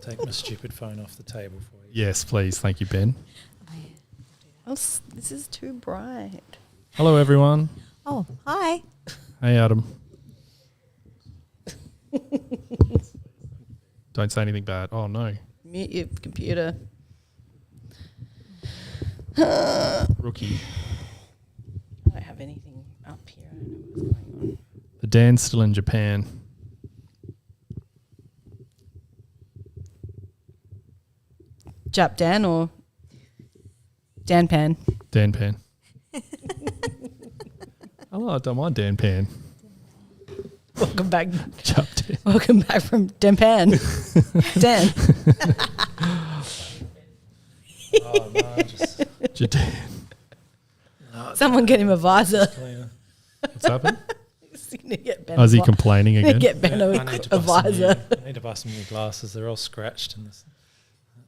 Take my stupid phone off the table for you. Yes, please. Thank you, Ben. Oh, this is too bright. Hello, everyone. Oh, hi. Hey, Adam. Don't say anything bad. Oh, no. Mute your computer. Rookie. I don't have anything up here. I don't know what's going on. The Dan's still in Japan. Jap Dan or Dan Pan? Dan Pan. I don't mind Dan Pan. Welcome back. Jap Dan. Welcome back from Dan Pan. Dan. Oh, no, just Japan. Someone get him a visor. cleaner. What's happened? Get Ben Oh, is he a complaining again? Get Ben I a need to buy some visor. I need to buy some new glasses. They're all scratched and it's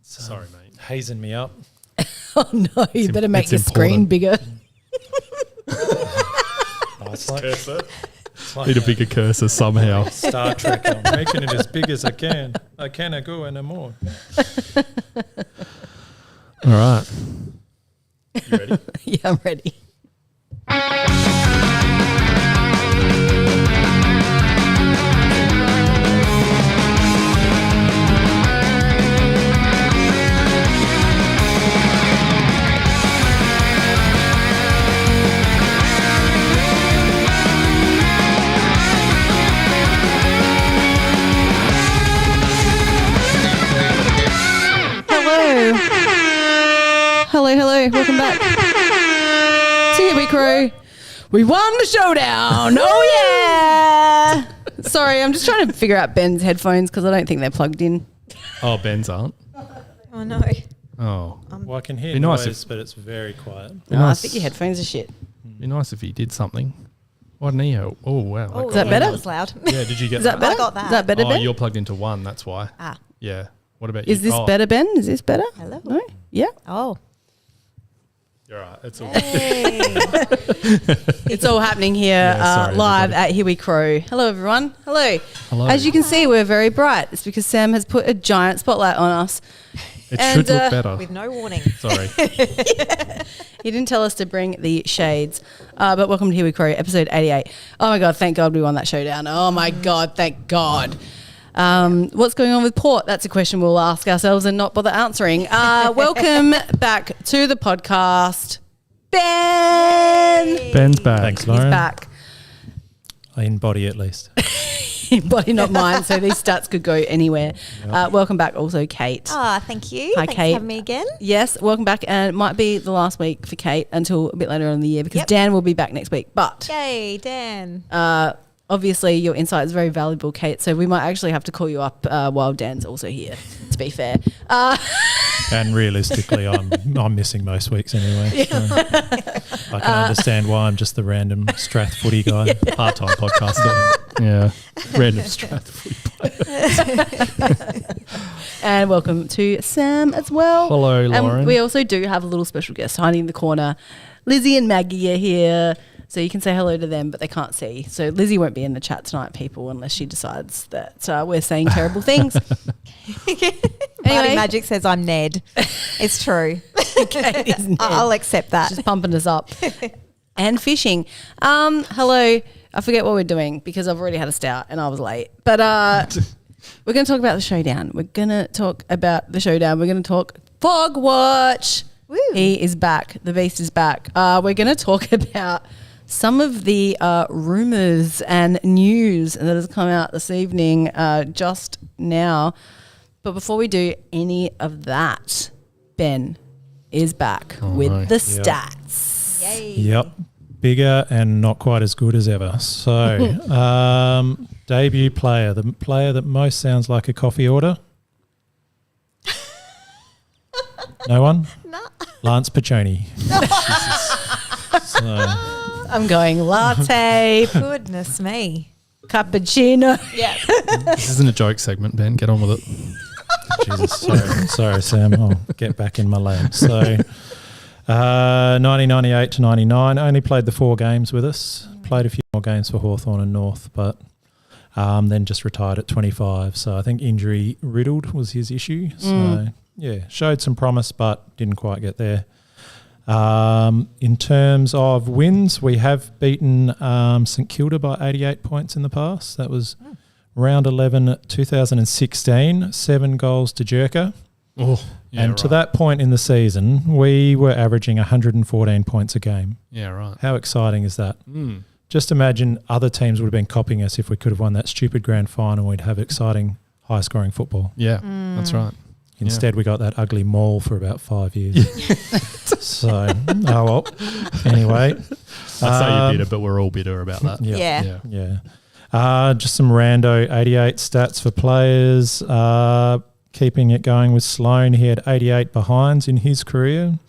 Sorry, mate. hazing me up. Oh no! You better make it's the screen important. bigger. Oh, it's like Need a bigger cursor somehow. Star Trek. I'm making it as big as I can. I cannot go anymore. All right. You ready? Yeah, I'm ready. Hello. Welcome back. Here we crow. We won the showdown. Oh, yeah. Sorry, I'm just trying to figure out Ben's headphones because I don't think they're plugged in. Oh, Ben's aren't. Oh, no. Oh. Well, I can hear Be nice noise, but it's very quiet. Be No, I nice. think your headphones are shit. Be nice if he did something. Why didn't he help? Oh, wow. Oh, Is that yeah, better? That was loud. Yeah, did you get Is that better? I got that. Is that better, Oh, Ben? you're plugged into one, that's why. Ah. Yeah. What about you? Is this Oh, better, Ben? Is this better? Hello. No? Yeah? Oh. You're right. It's all Hey. It's all happening here Yeah, sorry, live everybody. at Here We Crow. Hello, everyone. Hello. Hello. As you can see, we're very bright. It's because Sam has put a giant spotlight on us. It and, should look better. With no warning. Sorry. He didn't tell us to bring the shades. But welcome to Here We Crow, episode 88. Oh, my God, thank God we won that showdown. Oh, my God, thank God. What's going on with Port? That's a question we'll ask ourselves and not bother answering. Welcome back to the podcast, Ben. Ben's back. Thanks, He's Lauren. back. In body at least. Body, not mine, so these stats could go anywhere. Welcome back also, Kate. Ah, thank you. Hi, Thanks Kate. for having me again. Yes, welcome back. And it might be the last week for Kate until a bit later on in the year because Yep. Dan will be back next week. But Yay, Dan. obviously your insight is very valuable, Kate, so we might actually have to call you up while Dan's also here, to be fair. And realistically, I'm missing most weeks anyway. So I can understand why I'm just the random Strath footy guy. Part-time podcaster. Yeah. Random Strath footy player. And welcome to Sam as well. Hello, Lauren. And we also do have a little special guest hiding in the corner. Lizzie and Maggie are here. So you can say hello to them, but they can't see. So Lizzie won't be in the chat tonight, people, unless she decides that we're saying terrible things. Party Magic says I'm Ned. It's true. Kate is Ned. I'll accept that. Just pumping us up. And fishing. Hello. I forget what we're doing because I've already had a stout and I was late. But we're going to talk about the showdown. We're going to talk Fog Watch. Woo. He is back. The beast is back. We're going to talk about some of the rumours and news that has come out this evening just now. But before we do any of that, Ben is back with no. the Yep. stats. Yay. Yep. Bigger and not quite as good as ever. So, debut player, the player that most sounds like a coffee order. No one? No. Lance Paccioni. So, I'm going latte, Goodness me. cappuccino. Yeah. This isn't a joke segment, Ben. Get on with it. Jesus, sorry, Sam. I'll get back in my lane. So, 1998 to 99, only played the 4 games with us. Played a few more games for Hawthorn and North, but then just retired at 25. So I think injury riddled was his issue. So, showed some promise but didn't quite get there. In terms of wins, we have beaten St Kilda by 88 points in the past. That was round 11, 2016, 7 goals to Jerker. Oh, yeah, and to that point in the season, we were averaging 114 points a game. Yeah, right. How exciting is that? Just imagine other teams would have been copying us if we could have won that stupid grand final. We'd have exciting, high-scoring football. Yeah, that's right. Instead, we got that ugly maul for about 5 years. So, oh well. Anyway. I say you're bitter, but we're all bitter about that. Yeah. Just some rando 88 stats for players. Keeping it going with Sloane, he had 88 behinds in his career.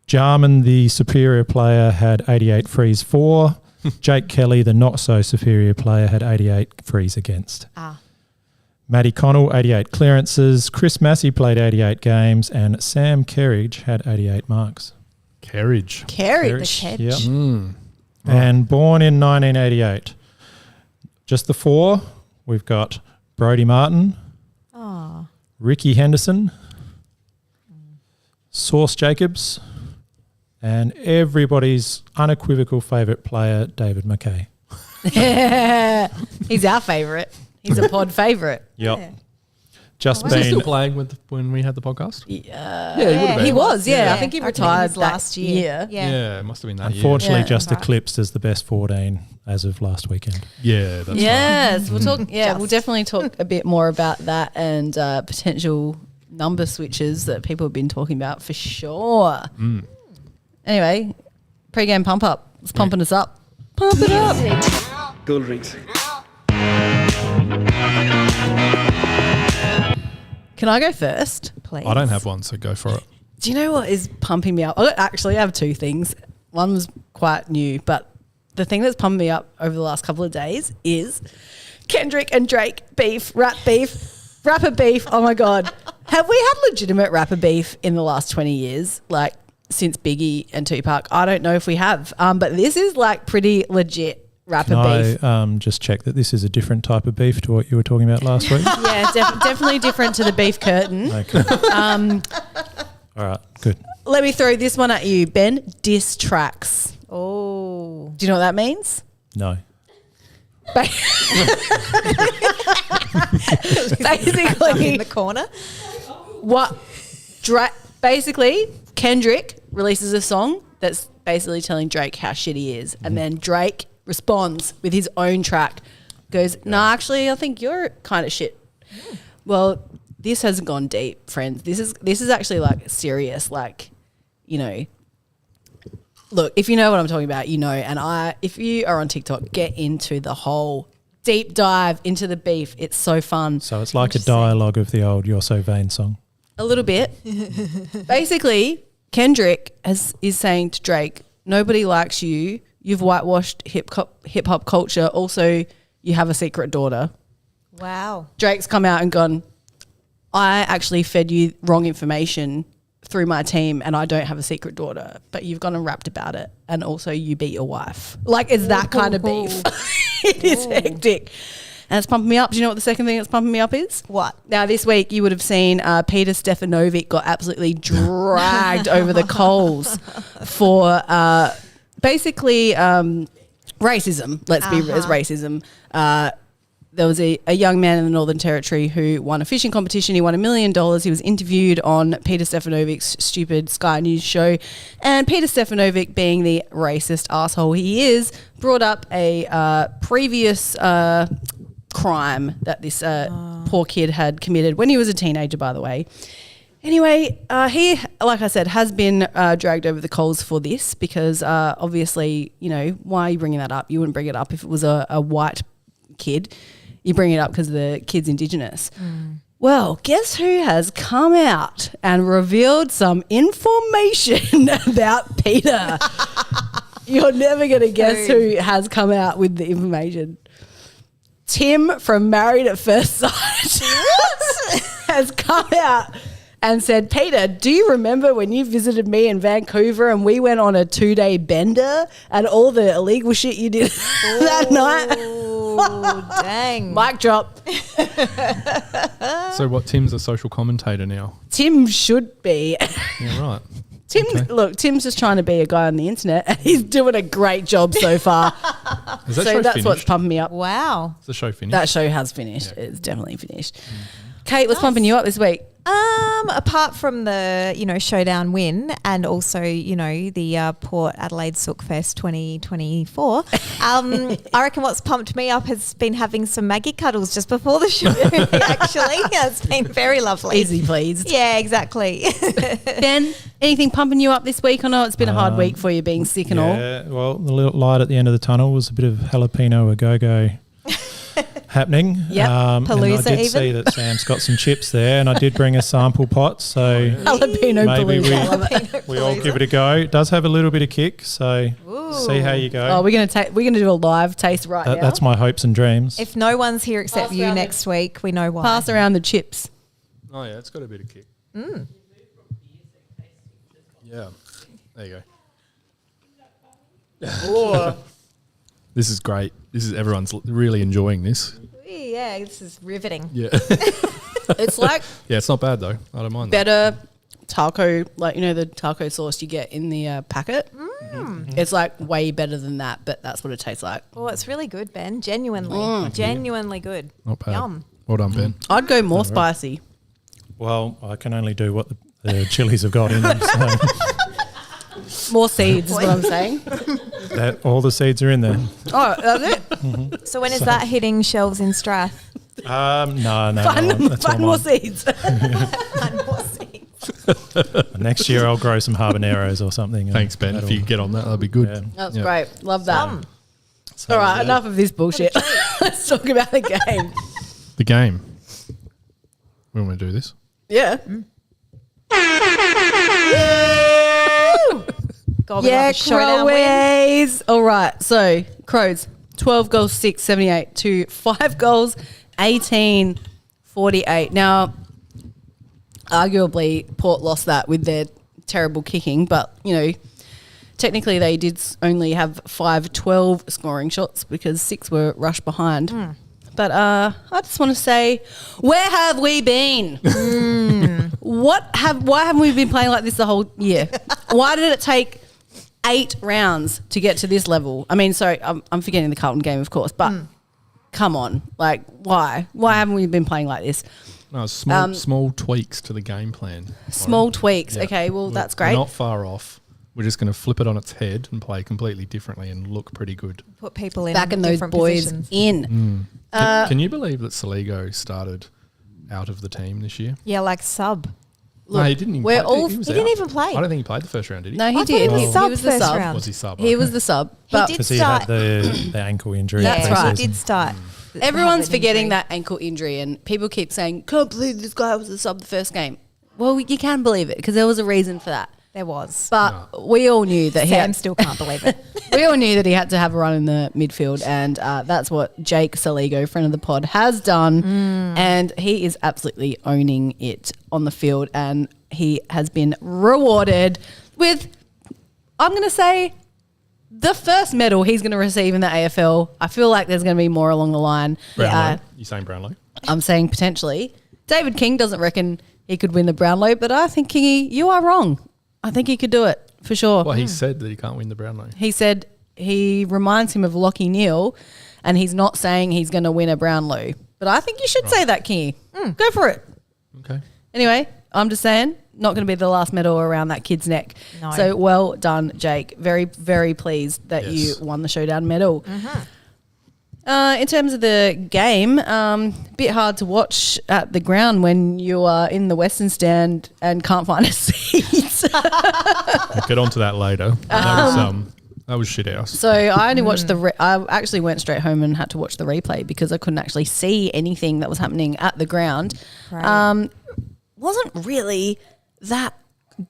Jarman, the superior player, had 88 frees for. Jake Kelly, the not-so-superior player, had 88 frees against. Matty Connell, 88 clearances. Chris Massey played 88 games. And Sam Kerridge had 88 marks. Kerridge. Yep. And born in 1988. Just the 4, we've got Brodie Martin, Ricky Henderson, Sauce Jacobs, and everybody's unequivocal favourite player, David McKay. He's our favourite. He's a pod favourite. Yep. Yeah. Just Was he still been playing when we had the podcast? Yeah, he would have been. he was. Yeah, Yeah. I think he I reckon retired it was last year. Yeah, it must have been that unfortunately Yeah. just Right. eclipsed as the best 14 as of last weekend. year. Yeah, that's right. Yes, we'll talk. Yeah, Just. we'll definitely talk a bit more about that and potential number switches that people have been talking about for sure. Anyway, pre-game pump up. It's pumping us up. Pump it up. Cool drinks. Can I go first? Please. I don't have one, so go for it. Do you know what is pumping me up? Actually, I have 2 things. One was quite new, but the thing that's pumping me up over the last couple of days is Kendrick and Drake beef, rapper beef. Oh my God. Have we had legitimate rapper beef in the last 20 years? Like since Biggie and Tupac? I don't know if we have. But this is like pretty legit rapper beef. Can I just check that this is a different type of beef to what you were talking about last week? Yeah, definitely different to the beef curtain. Okay. All right, good. Let me throw this one at you, Ben. Diss tracks. Oh. Do you know what that means? No. Basically, In the corner. what basically Kendrick releases a song that's basically telling Drake how shit he is, and then Drake responds with his own track, goes, "Nah, actually, I think you're kind of shit." Well, this hasn't gone deep, friends. This is actually like serious, like, you know. Look, if you know what I'm talking about, you know. And if you are on TikTok, get into the whole deep dive into the beef. It's so fun. So it's like a dialogue of the old "You're So Vain" song. A little bit. Basically, Kendrick is saying to Drake, nobody likes you. You've whitewashed hip hop culture. Also, you have a secret daughter. Wow. Drake's come out and gone, I actually fed you wrong information through my team and I don't have a secret daughter, but you've gone and rapped about it. And also you beat your wife. Like, it's that kind of beef. It is hectic. And it's pumping me up. Do you know what the second thing that's pumping me up is? What? Now, this week you would have seen Peter Stefanovic got absolutely dragged over the coals for basically racism. Let's be as racism. There was a young man in the Northern Territory who won a fishing competition. He won $1 million. He was interviewed on Peter Stefanovic's stupid Sky News show. And Peter Stefanovic, being the racist asshole he is, brought up a previous crime that this poor kid had committed when he was a teenager, by the way. Anyway, he, like I said, has been dragged over the coals for this because obviously, you know, why are you bringing that up? You wouldn't bring it up if it was a white kid. You bring it up because the kid's Indigenous. Well, guess who has come out and revealed some information about Peter? You're never going to guess who has come out with the information. Tim from Married at First Sight has come out and said, Peter, do you remember when you visited me in Vancouver and we went on a 2-day bender and all the illegal shit you did that night? Oh, dang. Mic drop. So what? Tim's a social commentator now. Tim should be. Yeah, right. Look, Tim's just trying to be a guy on the internet and he's doing a great job so far. Is that So show that's finished? what's pumping me up. Wow. Is the show finished? That show has finished. Yeah. It's definitely finished. Kate, what's pumping you up this week? Apart from the, Showdown win and also, the Port Adelaide Sookfest 2024, I reckon what's pumped me up has been having some Maggie cuddles just before the show, actually. It's been very lovely. Easy pleased. Yeah, exactly. Ben, anything pumping you up this week? I know it's been a hard week for you being sick and all. Yeah, well, the little light at the end of the tunnel was a bit of jalapeno a-go-go happening. Yep. And I Palooza did even. see that Sam's got some chips there, and I did bring a sample pot, so Jalapeno maybe palooza. we all give it a go. It does have a little bit of kick, so see how you go. Oh, we're gonna do a live taste right now. That's my hopes and dreams. If no one's here except Pass you around next week, we know why. Pass around the chips. Oh yeah, it's got a bit of kick. Yeah. There you go. This is great. Everyone's really enjoying this. Yeah, this is riveting. Yeah. It's like Yeah, it's not bad though. I don't mind that. better taco, like the taco sauce you get in the packet. It's like way better than that, but that's what it tastes like. Well, it's really good, Ben. Genuinely good. Not bad. Yum. Well done, Ben. I'd go more spicy. Well, I can only do what the chilies have got in them, so More seeds is what I'm saying. all the seeds are in there. Oh, that's it. So when is that hitting shelves in Strath? No, Find that's all more mine. seeds. Next year I'll grow some habaneros or something. and Thanks, Ben. If that'll- you get on that, that'd be good. Yeah. That's Yeah. great. Love that. So, All right, yeah. enough of this bullshit. Let's talk about the game. The game. We want to do this. Yeah. God, we love a Showdown win. Crowies. All right, so Crows, 12 goals, 6, 78 to 5 goals, 18, 48. Now, arguably, Port lost that with their terrible kicking, but, technically they did only have 5-12 scoring shots because 6 were rushed behind. But I just want to say, where have we been? Why haven't we been playing like this the whole year? Why did it take 8 rounds to get to this level? I mean, sorry, I'm forgetting the Carlton game, of course, but come on, like why? Why haven't we been playing like this? No, small tweaks to the game plan. Small tweaks. Yeah. Okay, well, that's We're great. not far off. We're just going to flip it on its head and play completely differently and look pretty good. Put people in Backing those different boys positions. in. Can you believe that Saligo started out of the team this year? Yeah, like sub. No, he didn't even we're play. all- was he didn't out. even play. I don't think he played the first round, did he? No, he I thought did. he was sub was first the sub. round. Was he sub? He Okay. was the sub. He But did Because he start. had the ankle injury. That's pre-season. right. He did start. everyone's Have an forgetting injury. that ankle injury, and people keep saying, "Can't believe this guy was the sub the first game." Well, you can believe it because there was a reason for that. There was. But we all knew that Sam still can't believe it. we all knew that he had to have a run in the midfield, and that's what Jake Saligo, friend of the pod, has done, and he is absolutely owning it on the field, and he has been rewarded with, I'm going to say, the first medal he's going to receive in the AFL. I feel like there's going to be more along the line. Brownlow. You saying Brownlow? I'm saying potentially. David King doesn't reckon he could win the Brownlow, but I think, Kingy, you are wrong. I think he could do it for sure. Well, he said that he can't win the Brownlow. He said he reminds him of Lockie Neal, and he's not saying he's going to win a Brownlow. But I think you should say that, Kingy. Go for it. Okay. Anyway, I'm just saying, not going to be the last medal around that kid's neck. No. So well done, Jake. Very, very pleased that Yes. you won the Showdown medal. In terms of the game, bit hard to watch at the ground when you are in the Western Stand and can't find a seat. We'll get onto that later. That was shit house. So I only watched I actually went straight home and had to watch the replay because I couldn't actually see anything that was happening at the ground. Right. Wasn't really that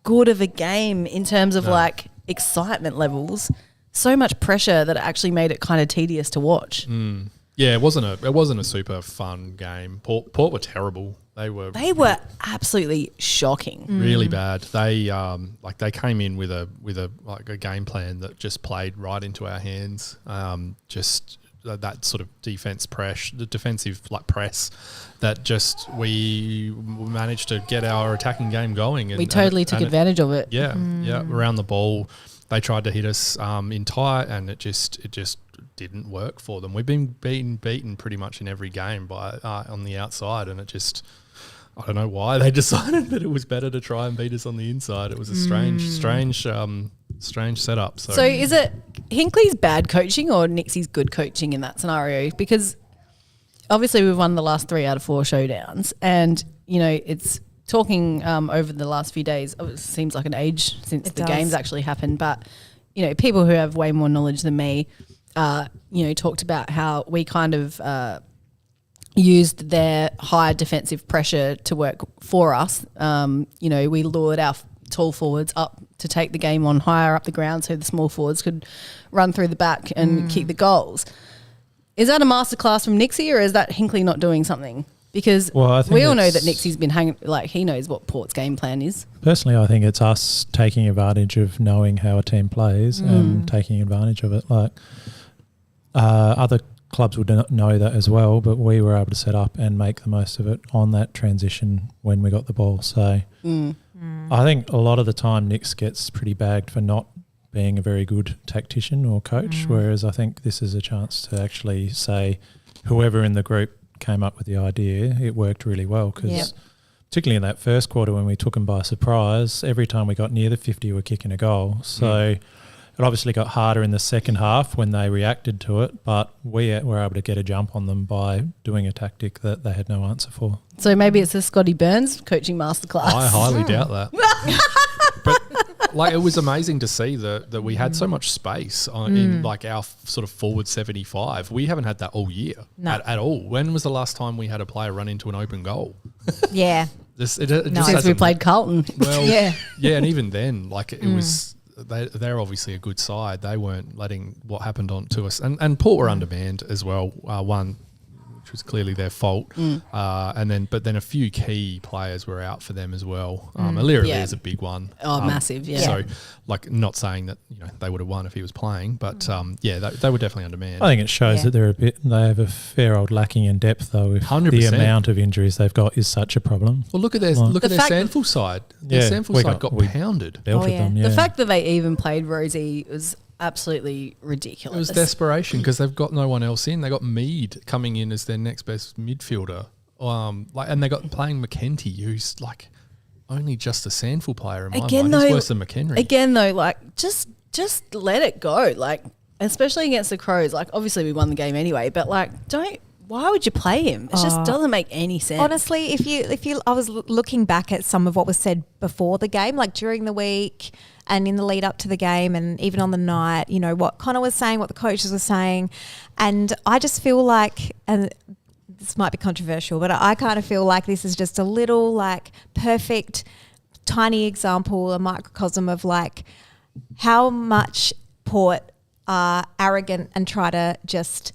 good of a game in terms of like excitement levels. So much pressure that it actually made it kind of tedious to watch. Yeah, it wasn't a super fun game. Port were terrible They were absolutely shocking. really bad. They they came in with a game plan that just played right into our hands. Just that sort of the defensive press that just we managed to get our attacking game going. And, we totally took advantage of it. Yeah, around the ball. They tried to hit us in tight, and it just didn't work for them. We've been beaten pretty much in every game by on the outside, and it just, I don't know why they decided that it was better to try and beat us on the inside. It was a strange setup. So is it Hinkley's bad coaching or Nixie's good coaching in that scenario? Because obviously we've won the last 3 out of 4 showdowns, and it's talking over the last few days. It seems like an age since the games actually happened, but people who have way more knowledge than me, talked about how we kind of used their high defensive pressure to work for us. We lured our tall forwards up to take the game on higher up the ground so the small forwards could run through the back and kick the goals. Is that a masterclass from Nixie, or is that Hinkley not doing something? Because I think we all know that Nixie's been hanging, he knows what Port's game plan is. Personally, I think it's us taking advantage of knowing how a team plays and taking advantage of it. Other clubs would know that as well, but we were able to set up and make the most of it on that transition when we got the ball. So I think a lot of the time Nix gets pretty bagged for not being a very good tactician or coach, whereas I think this is a chance to actually say whoever in the group came up with the idea, it worked really well, because particularly in that first quarter when we took them by surprise, every time we got near the 50 we were kicking a goal. So it obviously got harder in the second half when they reacted to it, but we were able to get a jump on them by doing a tactic that they had no answer for. So maybe it's a Scotty Burns coaching masterclass. I highly doubt that. But it was amazing to see that we had so much space in our sort of forward 75. We haven't had that all year at all. When was the last time we had a player run into an open goal? Yeah. Since we played Carlton. Well, yeah, and even then, it was. They're obviously a good side. They weren't letting what happened on to us, and Port were undermanned as well. One, which was clearly their fault, but then a few key players were out for them as well. Aliri is a big one. Oh, massive! Yeah. So, not saying that they would have won if he was playing, but they were definitely undermanned. I think it shows that they have a fair old lacking in depth, though. If 100%. The amount of injuries they've got is such a problem. Well, look at their Sandful side. Their Sandful side got pounded. Belted them. Yeah. The fact that they even played Rozees was absolutely ridiculous. It was desperation because they've got no one else in. They got Mead coming in as their next best midfielder, and they got playing McKenty, who's only just a Sandful player in my mind. He's worse than McHenry. Again, though, just let it go. Especially against the Crows. Obviously we won the game anyway, but don't. Why would you play him? It just doesn't make any sense. Honestly, if you, I was looking back at some of what was said before the game, during the week and in the lead up to the game, and even on the night, what Connor was saying, what the coaches were saying, and I just feel and this might be controversial, but I kind of feel like this is just a little perfect, tiny example, a microcosm of how much Port are arrogant and try to just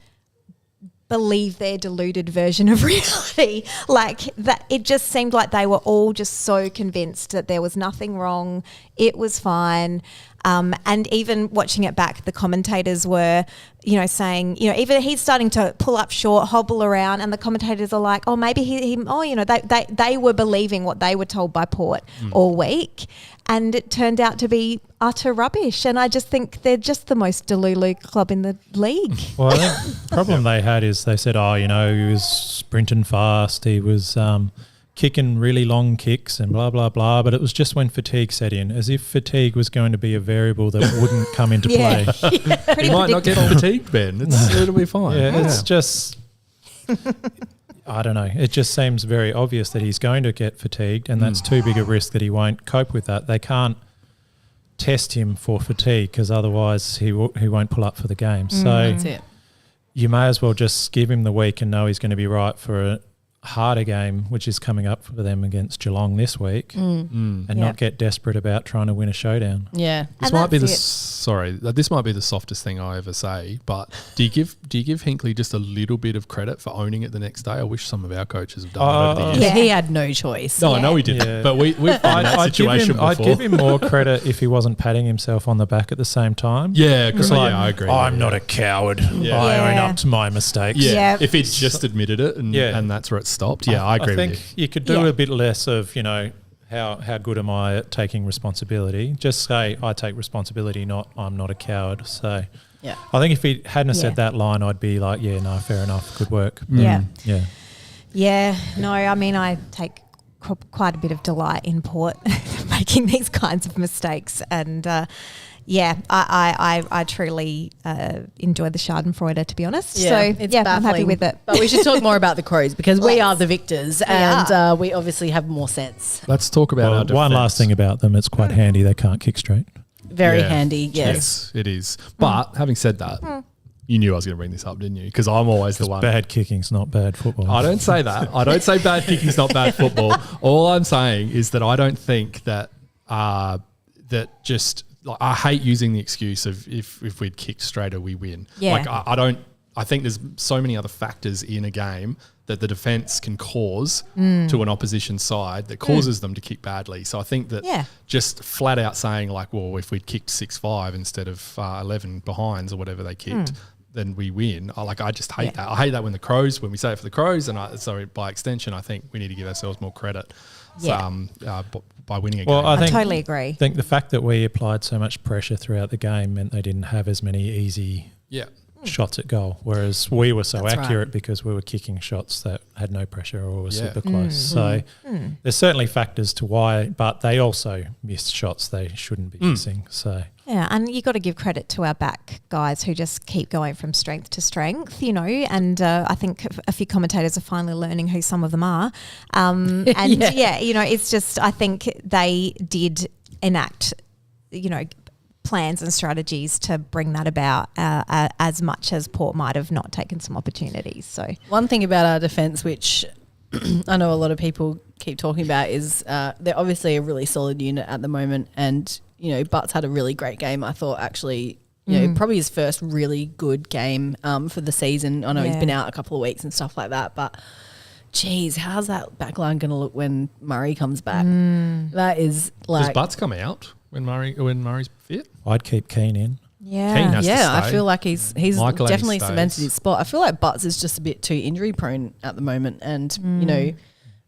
believe their deluded version of reality. That it just seemed like they were all just so convinced that there was nothing wrong, it was fine. And even watching it back, the commentators were, saying, even he's starting to pull up short, hobble around, and the commentators are like, maybe they were believing what they were told by Port all week. And it turned out to be utter rubbish. And I just think they're just the most delulu club in the league. Well, I think the problem they had is they said, he was sprinting fast, he was kicking really long kicks and blah, blah, blah. But it was just when fatigue set in, as if fatigue was going to be a variable that wouldn't come into play. You might not get fatigued, Ben. It'll be fine. Yeah, it's just... I don't know. It just seems very obvious that he's going to get fatigued, and that's too big a risk that he won't cope with that. They can't test him for fatigue because otherwise he won't pull up for the game. So that's it. You may as well just give him the week and know he's going to be right for harder game, which is coming up for them against Geelong this week, and not get desperate about trying to win a showdown. Yeah. This might be this might be the softest thing I ever say, but do you give Hinkley just a little bit of credit for owning it the next day? I wish some of our coaches have done that over the years. Yeah, he had no choice. No, I know he didn't, but we've been in that situation before. I'd give him more credit if he wasn't patting himself on the back at the same time. Yeah, because I agree. I'm not a coward. I own up to my mistakes. Yeah. If he'd just admitted it and that's where it stopped. Yeah, I agree with you. I think you could do a bit less of, how good am I at taking responsibility? Just say, I take responsibility, not I'm not a coward. So I think if he hadn't said that line, I'd be like, fair enough, good work. Yeah. Yeah. No, I mean, I take quite a bit of delight in Port making these kinds of mistakes. And I truly enjoy the Schadenfreude, to be honest. Yeah, so I'm happy with it. But we should talk more about the Crows because we are the victors and we obviously have more sense. Let's talk about our defense. One last thing about them, it's quite handy. They can't kick straight. Very handy, yes. It is. But having said that, you knew I was going to bring this up, didn't you? Because I'm always the one. Bad kicking's not bad football. I don't say that. I don't say bad kicking's not bad football. All I'm saying is that I don't think that I hate using the excuse of if we'd kicked straighter, we win. Yeah. I think there's so many other factors in a game that the defence can cause to an opposition side that causes them to kick badly. So I think that just flat out saying like, well, if we'd kicked 6-5 instead of 11 behinds or whatever they kicked, then we win. I just hate that. I hate that when we say it for the Crows, and so by extension, I think we need to give ourselves more credit by winning a game. I totally agree. I think the fact that we applied so much pressure throughout the game meant they didn't have as many easy shots at goal, whereas we were so accurate because we were kicking shots that had no pressure or were super close. So there's certainly factors to why, but they also missed shots they shouldn't be missing. So and you got to give credit to our back guys who just keep going from strength to strength, and I think a few commentators are finally learning who some of them are. It's just, I think they did enact, plans and strategies to bring that about as much as Port might have not taken some opportunities. So one thing about our defence, which I know a lot of people keep talking about, is they're obviously a really solid unit at the moment, and Butts had a really great game. I thought actually, probably his first really good game for the season. I know he's been out a couple of weeks and stuff like that, but geez, how's that backline going to look when Murray comes back? That is like, does Butts come out when Murray's fit? I'd keep Keane in. Keane has to stay. I feel like he's definitely cemented his spot. I feel like Butts is just a bit too injury prone at the moment, and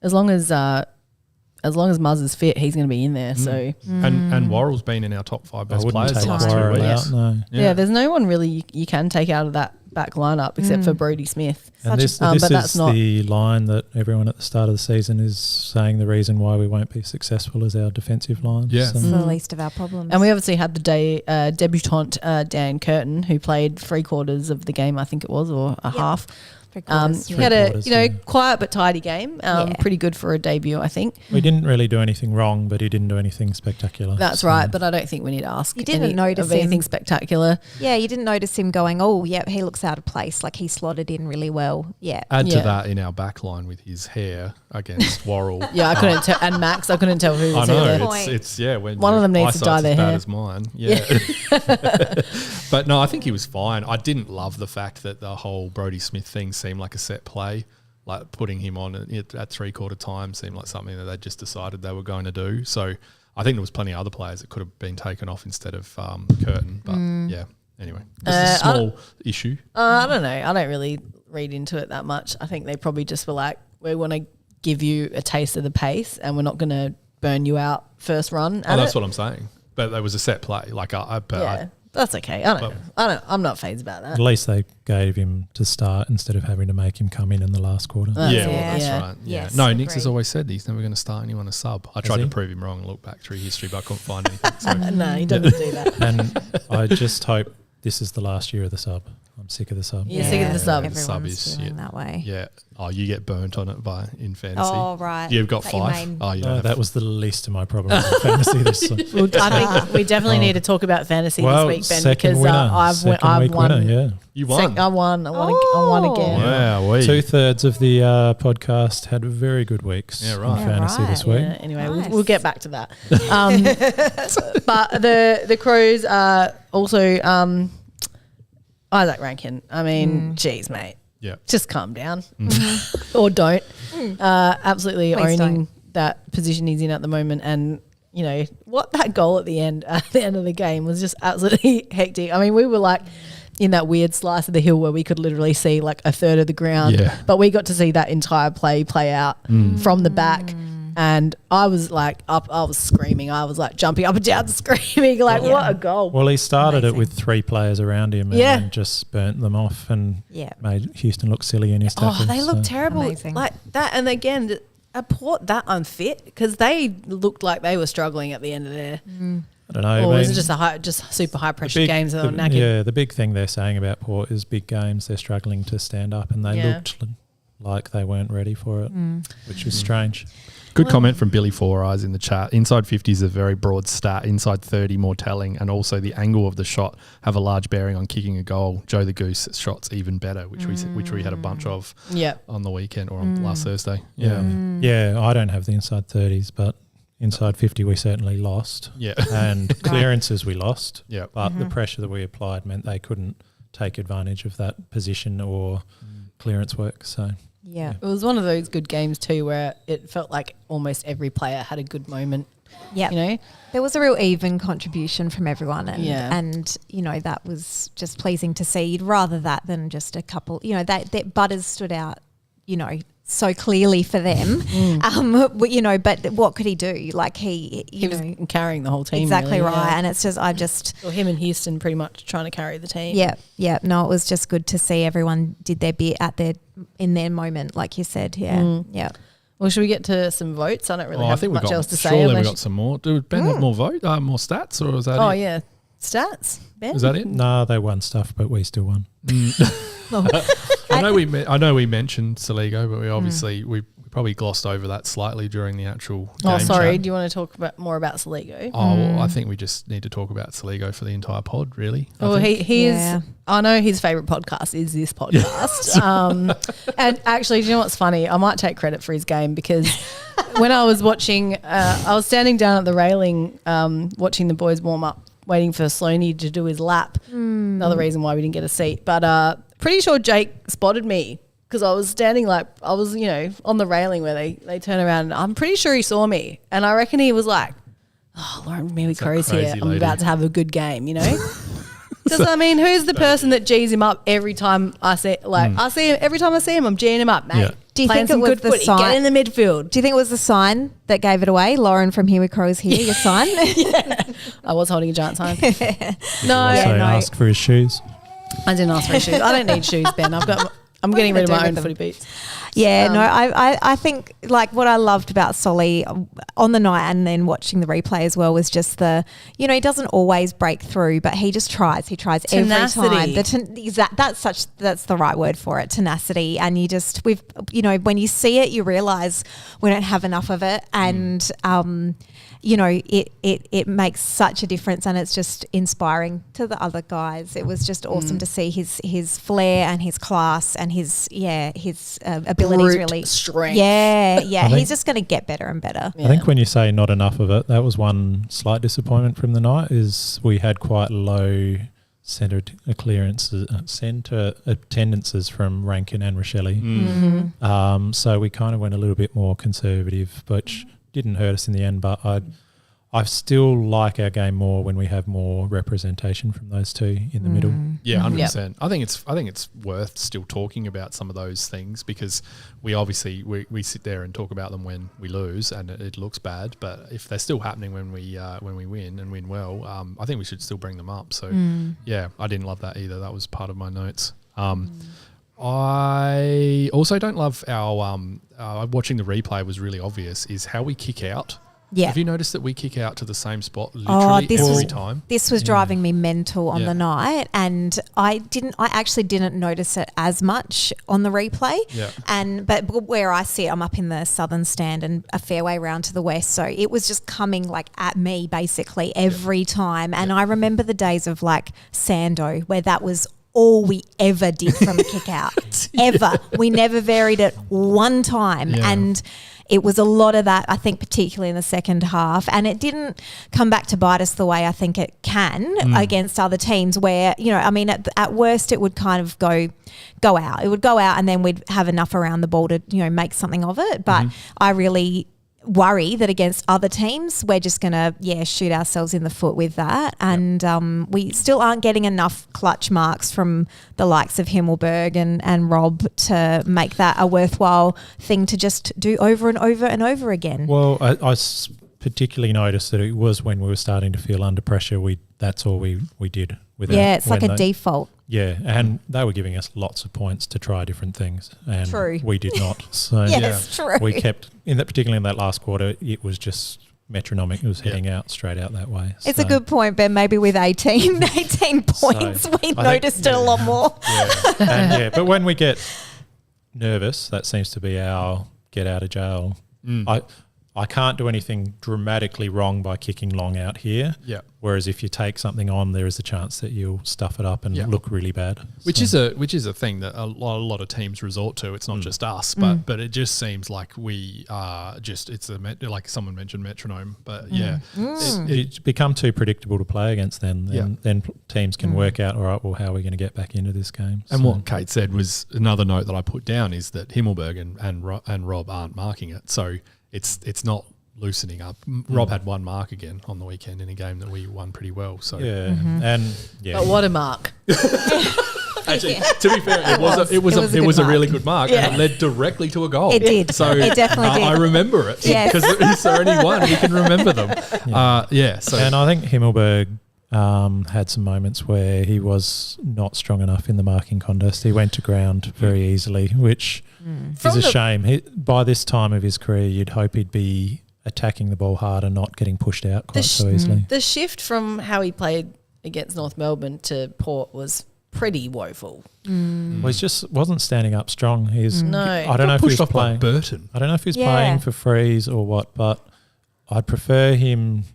as long as Muzz is fit, he's going to be in there. So and Worrell's been in our top 5 best players the last 2 weeks. Yeah, there's no one really you can take out of that back lineup except for Brodie Smith. And this is the line that everyone at the start of the season is saying the reason why we won't be successful is our defensive line. Yeah. It's the least of our problems. And we obviously had the debutant Dan Curtin, who played 3/4 of the game, I think it was, or a half. He had a quiet but tidy game. Pretty good for a debut, I think. We didn't really do anything wrong, but he didn't do anything spectacular. That's right, but I don't think we need to ask. You didn't notice anything spectacular. Yeah, you didn't notice him going, oh, yeah, he looks out of place. Like he slotted in really well. Yeah. Add to that in our back line with his hair against Worrell. I couldn't tell. And Max, I couldn't tell who was there. When one of them needs to dye their hair. As mine. Yeah. But no, I think he was fine. I didn't love the fact that the whole Brodie Smith thing seemed like a set play. Like putting him on at 3/4 time seemed like something that they just decided they were going to do. So I think there was plenty of other players that could have been taken off instead of Curtin. But anyway, this is a small issue. I don't know. I don't really read into it that much. I think they probably just were like, we want to give you a taste of the pace and we're not going to burn you out first run. That's what I'm saying. But there was a set play. That's okay. I'm not phased about that. At least they gave him to start instead of having to make him come in the last quarter. That's right. Yeah. Yes, no, Nix has always said he's never going to start anyone a sub. I tried to prove him wrong and look back through history, but I couldn't find anything. So. No, he doesn't do that. And I just hope this is the last year of the sub. I'm sick of the sub. You're sick of the sub. Everyone's feeling that way. Yeah. Oh, you get burnt on it in fantasy. Oh, right. You've got 5. That was the least of my problems in fantasy this season. I think we definitely need to talk about fantasy this week, Ben, because I've won. Winner, You won. I won. I won again. Wow. 2/3 of the podcast had very good weeks in fantasy this week. Yeah, anyway, Nice. we'll get back to that. But the Crows are also Isaac Rankin. I mean, geez, mate. Yeah. Just calm down. Or don't. Absolutely Please owning don't. that position he's in at the moment. And, you know, what that goal at the end of the game was just absolutely hectic. I mean, we were like in that weird slice of the hill where we could literally see like a third of the ground. Yeah. But we got to see that entire play out from the back. And I was like I was screaming. I was like jumping up and down screaming like, what a goal. Well, he started Amazing. it with 3 players around him and then just burnt them off and made Houston look silly in his tackles. Oh, they look terrible. Amazing. Like that. And again, a Port that unfit because they looked like they were struggling at the end of their. I don't know. Or I was mean, it just super high pressure games that were knackered? Yeah, the big thing they're saying about Port is big games. They're struggling to stand up and they looked like they weren't ready for it, which was strange. Good comment from Billy Four Eyes in the chat. Inside 50 is a very broad stat. Inside 30 more telling, and also the angle of the shot have a large bearing on kicking a goal. Joe the Goose shots even better, which we had a bunch of on the weekend or on last Thursday. Yeah, I don't have the inside 30s, but inside 50 we certainly lost. Yeah. And clearances we lost. Yeah. But the pressure that we applied meant they couldn't take advantage of that position or clearance work. So Yeah. It was one of those good games too where it felt like almost every player had a good moment. Yeah. You know? There was a real even contribution from everyone and you know, that was just pleasing to see rather that than just a couple, you know, that Butters stood out, you know, so clearly for them. You know, but what could he do? Like he was carrying the whole team. Exactly really, right. And it's just Or him and Houston pretty much trying to carry the team. Yeah. No, it was just good to see everyone did their bit in their moment, like you said. Yeah. Yeah. Well, should we get to some votes? I don't really have much else to say. Surely we got some more. Do Ben have more more stats, or is that? Oh it? yeah, stats. Ben? Is that it? no, they won stuff, but we still won. I know we mentioned Saligo, but we obviously we probably glossed over that slightly during the actual game. Oh, sorry. chat. Do you want to talk more about Saligo? Oh, well, I think we just need to talk about Saligo for the entire pod, really. Well, he is. I know his favourite podcast is this podcast. And actually, do you know what's funny? I might take credit for his game because when I was watching, I was standing down at the railing watching the boys warm up, waiting for Sloaney to do his lap. Another reason why we didn't get a seat. But pretty sure Jake spotted me because I was standing on the railing where they turn around. And I'm pretty sure he saw me. And I reckon he was like, oh, Lauren Mary Crow's here. I'm about to have a good game, you know? Because, I mean, who's the person that G's him up every time I see I see him, every time I see him, I'm G'ing him up, mate. Yeah. Do you Playing think it some was good the footy, sign? get in the midfield. Do you think it was the sign that gave it away? Lauren from Here We Crows Here, your sign? I was holding a giant sign. Also ask for his shoes. I didn't ask for his shoes. I don't need shoes, Ben. I'm getting rid of my own footy boots. Yeah, no, I think like what I loved about Solly on the night and then watching the replay as well was just he doesn't always break through, but he just tries. He tries Tenacity. every time. That's the right word for it, tenacity. And when you see it, you realise we don't have enough of it, and it makes such a difference, and it's just inspiring to the other guys. It was just awesome to see his flair and his class and his abilities. Brute really strength. Yeah, think- he's just going to get better and better. I think when you say not enough of it, that was one slight disappointment from the night is we had quite low centre attendances from Rankin and Rochelle. So we kind of went a little bit more conservative, which didn't hurt us in the end, but I still like our game more when we have more representation from those two in the middle. Yeah, 100%. I think it's worth still talking about some of those things because we obviously we sit there and talk about them when we lose and it looks bad, but if they're still happening when we win and win well, I think we should still bring them up. So yeah, I didn't love that either. That was part of my notes. I also don't love our watching the replay was really obvious is how we kick out. Yeah. Have you noticed that we kick out to the same spot literally every time? This was driving me mental on the night, and I actually didn't notice it as much on the replay. Yeah. But where I sit, I'm up in the southern stand and a fairway round to the west, so it was just coming like at me basically every time. And I remember the days of like Sando where that was all we ever did from a kick out. Ever. We never varied it one time. Yeah. And it was a lot of that, I think, particularly in the second half. And it didn't come back to bite us the way I think it can against other teams where, you know, I mean, at worst it would kind of go out. It would go out and then we'd have enough around the ball to, you know, make something of it. But I really worry that against other teams we're just going to shoot ourselves in the foot with that, and we still aren't getting enough clutch marks from the likes of Himmelberg and Rob to make that a worthwhile thing to just do over and over and over again. Well, I particularly noticed that it was when we were starting to feel under pressure, that's all we did with it. Yeah, it's like a default. Yeah, and they were giving us lots of points to try different things, and True. we did not. So Yes, true. we kept particularly in that last quarter, it was just metronomic. It was heading out straight out that way. It's a good point, Ben. Maybe with 18 points, we noticed it a lot more. Yeah, but when we get nervous, that seems to be our get out of jail. I can't do anything dramatically wrong by kicking long out here. Yeah. Whereas if you take something on, there is a chance that you'll stuff it up and look really bad. Which is a thing that a lot of teams resort to. It's not just us, but it just seems like we are like someone mentioned metronome. But It's become too predictable to play against then teams can work out, all right, well, how are we going to get back into this game? And what Kate said was another note that I put down is that Himmelberg and Rob aren't marking it. So it's not loosening up. Rob had one mark again on the weekend in a game that we won pretty well. So But what a mark! Actually, to be fair, it was a really good mark, and it led directly to a goal. It did. So it definitely did. I remember it because it's only one. You can remember them. And I think Himmelberg had some moments where he was not strong enough in the marking contest. He went to ground very easily, which is a shame. By this time of his career, you'd hope he'd be attacking the ball hard and not getting pushed out quite so easily. The shift from how he played against North Melbourne to Port was pretty woeful. Well, he just wasn't standing up strong. No. I don't know if he was pushed off by playing. Burton. I don't know if he was playing for freeze or what, but I'd prefer him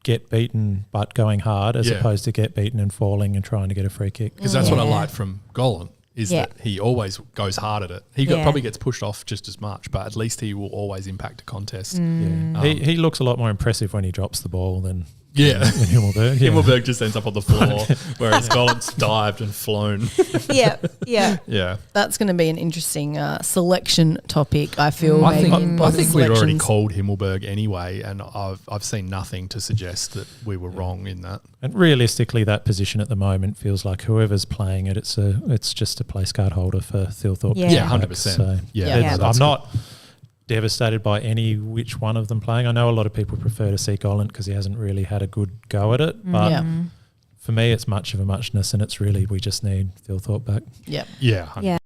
get beaten but going hard as opposed to get beaten and falling and trying to get a free kick. Because that's what I liked from Golan is that he always goes hard at it. He probably gets pushed off just as much, but at least he will always impact a contest. He looks a lot more impressive when he drops the ball than Himmelberg. Yeah. Himmelberg just ends up on the floor, whereas Golan's dived and flown. Yeah. That's going to be an interesting selection topic, I feel. I think we'd selections. already called Himmelberg anyway, and I've seen nothing to suggest that we were wrong in that. And realistically, that position at the moment feels like whoever's playing it, it's just a place card holder for Thilthorpe. Yeah, 100%. So I'm not devastated by which one of them playing. I know a lot of people prefer to see Golan because he hasn't really had a good go at it, but for me it's much of a muchness, and it's really we just need Thilthorpe back.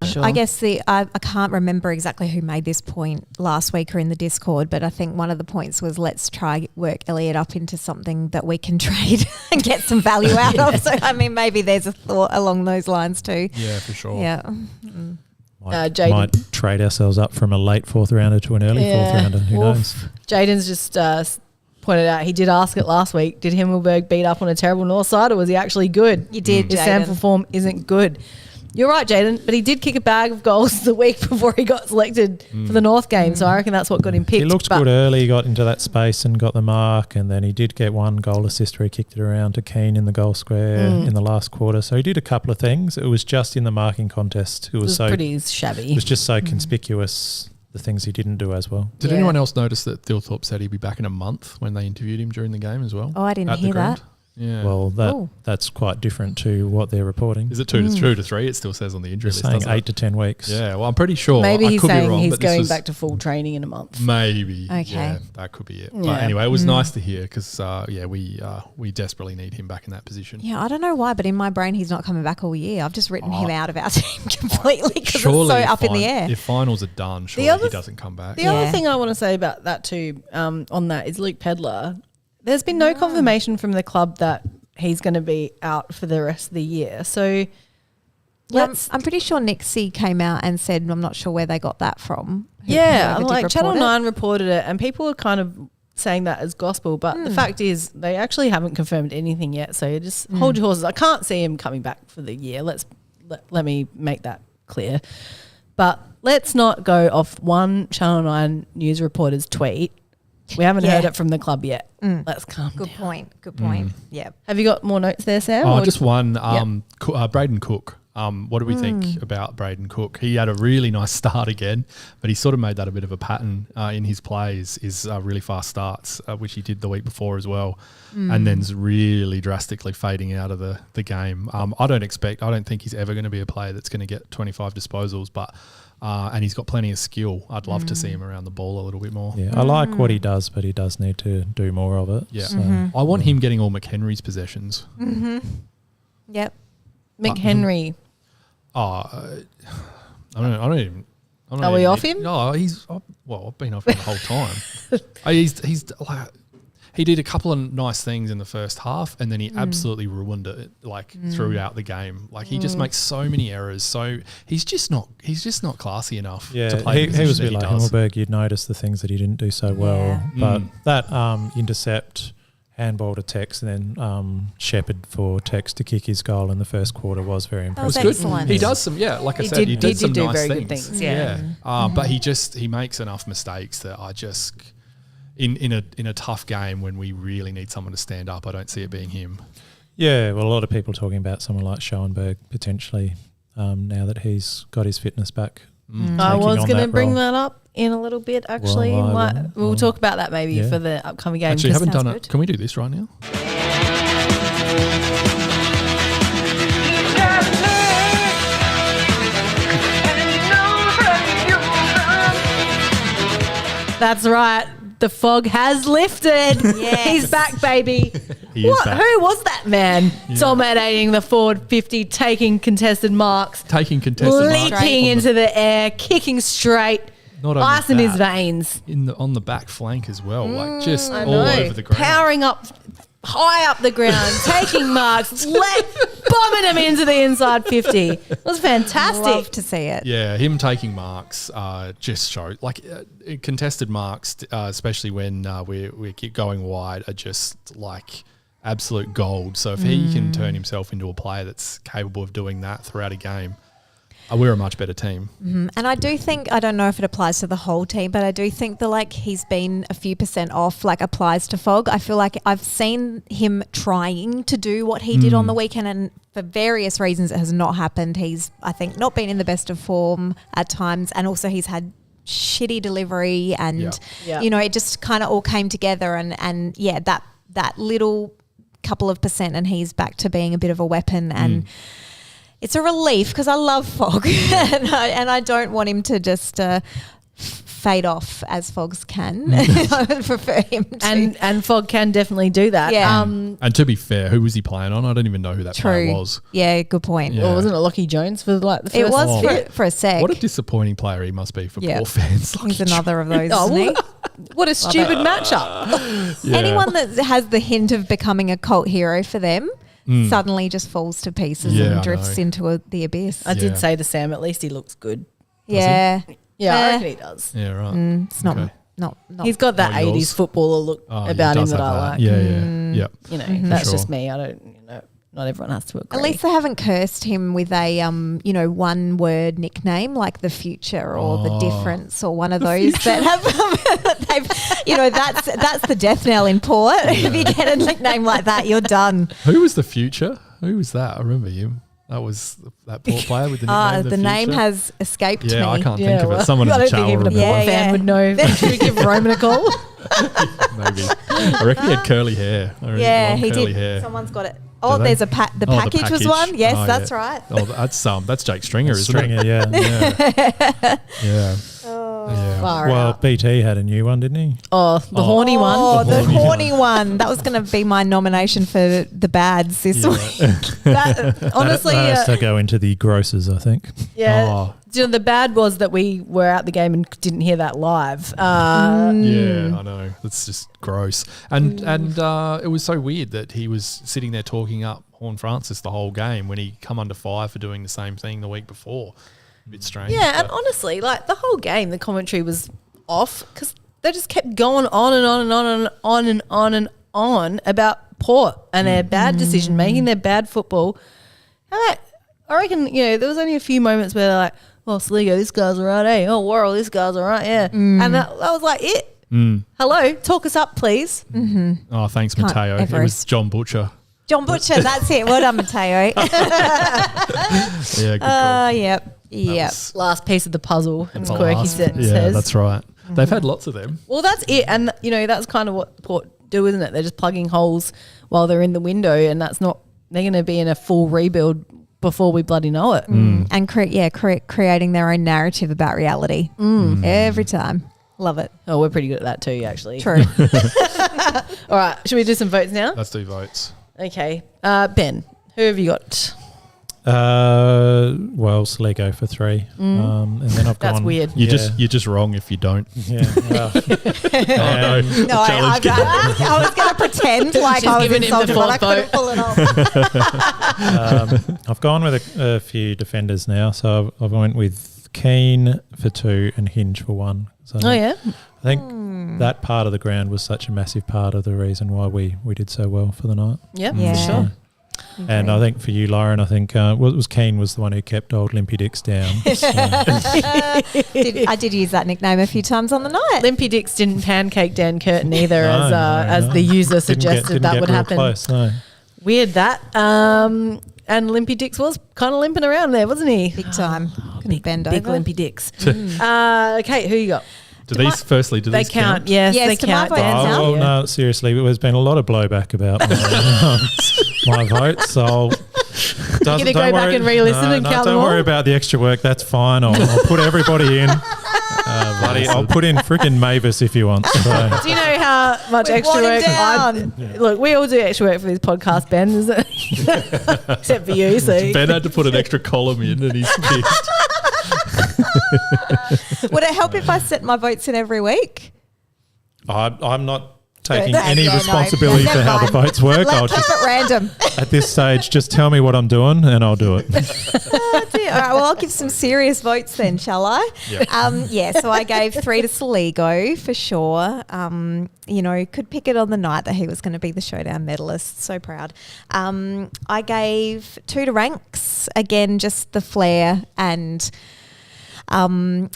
Sure. I guess I can't remember exactly who made this point last week or in the Discord, but I think one of the points was let's try work Elliot up into something that we can trade and get some value out of. So I mean maybe there's a thought along those lines too. Yeah, for sure. Yeah. Might trade ourselves up from a late fourth rounder to an early fourth rounder. Who knows? Jaden's just pointed out, he did ask it last week, did Himmelberg beat up on a terrible North side or was he actually good? You did, His Jaden. sample form isn't good. You're right, Jaden, but he did kick a bag of goals the week before he got selected for the North game, so I reckon that's what got him picked. He looked good early, he got into that space and got the mark, and then he did get one goal assist where he kicked it around to Keane in the goal square in the last quarter. So he did a couple of things. It was just in the marking contest. It was pretty shabby. It was just so conspicuous, the things he didn't do as well. Did anyone else notice that Thilthorpe said he'd be back in a month when they interviewed him during the game as well? Oh, I didn't hear that. Yeah. Well, that's quite different to what they're reporting. Is it 2 to 3? It still says on the injury list. Saying 8 to 10 weeks. Yeah, well, I'm pretty sure. Maybe he's saying wrong, he's going back to full training in a month. Maybe. Okay. Yeah, that could be it. Yeah. But anyway, it was nice to hear because, we desperately need him back in that position. Yeah, I don't know why, but in my brain he's not coming back all year. I've just written him out of our team completely because it's so up in the air. If finals are done, surely he doesn't come back. The other thing I want to say about that too, on that, is Luke Pedler. There's been no confirmation from the club that he's going to be out for the rest of the year. So I'm pretty sure Nixie came out and said, I'm not sure where they got that from. Channel Whoever did 9 reported it, and people were kind of saying that as gospel, but the fact is they actually haven't confirmed anything yet. So you just hold your horses. I can't see him coming back for the year. Let me make that clear. But let's not go off one Channel 9 news reporter's tweet. We haven't heard it from the club yet. Let's calm down. Good point. Yeah. Have you got more notes there, Sam? Oh, just one. Braden Cook. What do we think about Braden Cook? He had a really nice start again, but he sort of made that a bit of a pattern in his plays, is really fast starts, which he did the week before as well, and then's really drastically fading out of the game. I don't think he's ever going to be a player that's going to get 25 disposals, but and he's got plenty of skill. I'd love to see him around the ball a little bit more. Yeah, I like what he does, but he does need to do more of it. Yeah. So. I want him getting all McHenry's possessions. Yep. McHenry. I don't even. Are we off him? No, I've been off him the whole time. He's like, he did a couple of nice things in the first half, and then he absolutely ruined it throughout the game. Like he just makes so many errors. So he's just not classy enough. Yeah, to play he was a bit like does. Himmelberg. You'd notice the things that he didn't do so well, but that intercept. Handball to Tex and then Shepherd for Tex to kick his goal in the first quarter was very impressive. That was excellent. He does some, like I said, he did some do nice very things. good things. Yeah. But he makes enough mistakes that I just in a tough game when we really need someone to stand up, I don't see it being him. Yeah, well, a lot of people talking about someone like Schoenberg potentially now that he's got his fitness back. I was going to bring that up in a little bit, actually. We'll talk about that maybe for the upcoming game. Actually, haven't done it. Can we do this right now? That's right. The fog has lifted. Yes. He's back, baby. He is back. Who was that man? Dominating the forward 50, taking contested marks. Leaping into the air, kicking straight. Not only ice in his that, veins. on the back flank as well, like just I all know. over the ground. Powering up, high up the ground, taking marks, bombing him into the inside 50. It was fantastic. Love to see it. Yeah, him taking marks just show contested marks, especially when we keep going wide, are just like absolute gold. So if he can turn himself into a player that's capable of doing that throughout a game, we're a much better team. And I do think, I don't know if it applies to the whole team, but I do think that he's been a few % off applies to Fogg. I feel like I've seen him trying to do what he did on the weekend, and for various reasons it has not happened. He's, I think, not been in the best of form at times, and also he's had shitty delivery and, it just kind of all came together and that little couple of % and he's back to being a bit of a weapon and it's a relief because I love Fogg and I don't want him to just fade off as Foggs can. I would prefer him to. And Fogg can definitely do that. Yeah. And to be fair, who was he playing on? I don't even know who that player was. Yeah, good point. Yeah. Or wasn't it Lockie Jones for the first? It was for a sec. What a disappointing player he must be for poor fans. He's another of those, isn't he? What a stupid matchup. Yeah. Anyone that has the hint of becoming a cult hero for them suddenly just falls to pieces and drifts into the abyss. I did say to Sam, at least he looks good. Yeah. Yeah, I reckon he does. Yeah, right. It's not. He's got that Not 80s yours. footballer look about him that I like. Yeah. That's sure. just me. I don't, not everyone has to agree. At least they haven't cursed him with a one word nickname like the future or the difference or one of those that have that's the death knell in Port. If you get a nickname like that, you're done. Who was the future? Who was that? I remember him. That was that Port player with the nickname. The name has escaped me. Yeah, I can't think of it. Someone in I the don't think even a chat Port fan would know. Should we give Roman a call? maybe. I reckon he had curly hair. Yeah, he curly did. Hair. Someone's got it. Do they? There's the package was one. Yes, that's right. Oh, that's Jake Stringer, isn't Stringer, it? yeah. Yeah. Far Well, out. BT had a new one, didn't he? Oh, the horny one. Oh, the horny horny one. That was going to be my nomination for the bads this week. Honestly, That has to go into the grosses, I think. yeah. Oh. The bad was that we were at the game and didn't hear that live. Yeah, I know. That's just gross. And it was so weird that he was sitting there talking up Horn Francis the whole game when he come under fire for doing the same thing the week before. A bit strange. Yeah, and honestly, the whole game, the commentary was off because they just kept going on and on and on and on and on and on about Port and their bad decision making, their bad football. I reckon, there was only a few moments where they're like, oh, Sligo, this guy's all right, eh? Oh, Worrell, this guy's all right, yeah. And that was like it. Hello, talk us up, please. Oh, thanks, Mateo. It was John Butcher. John Butcher, that's it. Well done, Mateo. Yeah, good call. Yep. Last piece of the puzzle, as the Quirky last. says. Yeah, that's right. They've had lots of them. Well, that's it. And, that's kind of what Port do, isn't it? They're just plugging holes while they're in the window, and they're going to be in a full rebuild before we bloody know it. And creating their own narrative about reality every time. Love it. Oh, we're pretty good at that too, actually. True. All right, should we do some votes now? Let's do votes. Okay. Ben, who have you got? Sligo for 3. And then I've gone. That's weird. You're just wrong if you don't. Yeah. Well, No, I was going to pretend like She's I was giving him the insulted, but I fourth couldn't vote. pull it off. I've gone with a few defenders now. So I went with Keane for 2 and Hinge for 1. So yeah? I think that part of the ground was such a massive part of the reason why we did so well for the night. Yep, Yeah. for sure. And I think for you, Lauren, I think Keane was the one who kept old Limpy Dicks down. So. I did use that nickname a few times on the night. Limpy Dicks didn't pancake Dan Curtin either, No, as the user suggested didn't that get would real happen. Close, no. Weird that. And Limpy Dicks was kind of limping around there, wasn't he? Big time. Couldn't bend Big over. Limpy Dicks. Okay, who you got? Do these They count. Yes, Yes, they to my count. vote Dan. now. Oh, well, no, seriously, there's been a lot of blowback about my votes. So You're going to go back and re-listen and count them don't all? worry about the extra work. That's fine. I'll put everybody in. Buddy, I'll put in freaking Mavis if you want. So. Do you know how much We've extra worn work him down. Look, we all do extra work for this podcast, Ben, isn't it? Except for you, so. Ben had to put an extra column in and he's pissed. Would it help if I set my votes in every week? I'm not taking Yeah, any no, responsibility never for how the mind. votes work. I'll Let's keep just, it random. at this stage, just tell me what I'm doing and I'll do it. Oh, dear. All right, well, I'll give some serious votes then, shall I? Yep. So I gave 3 to Sligo for sure. Could pick it on the night that he was going to be the Showdown medalist. So proud. I gave 2 to Ranks. Again, just the flair and...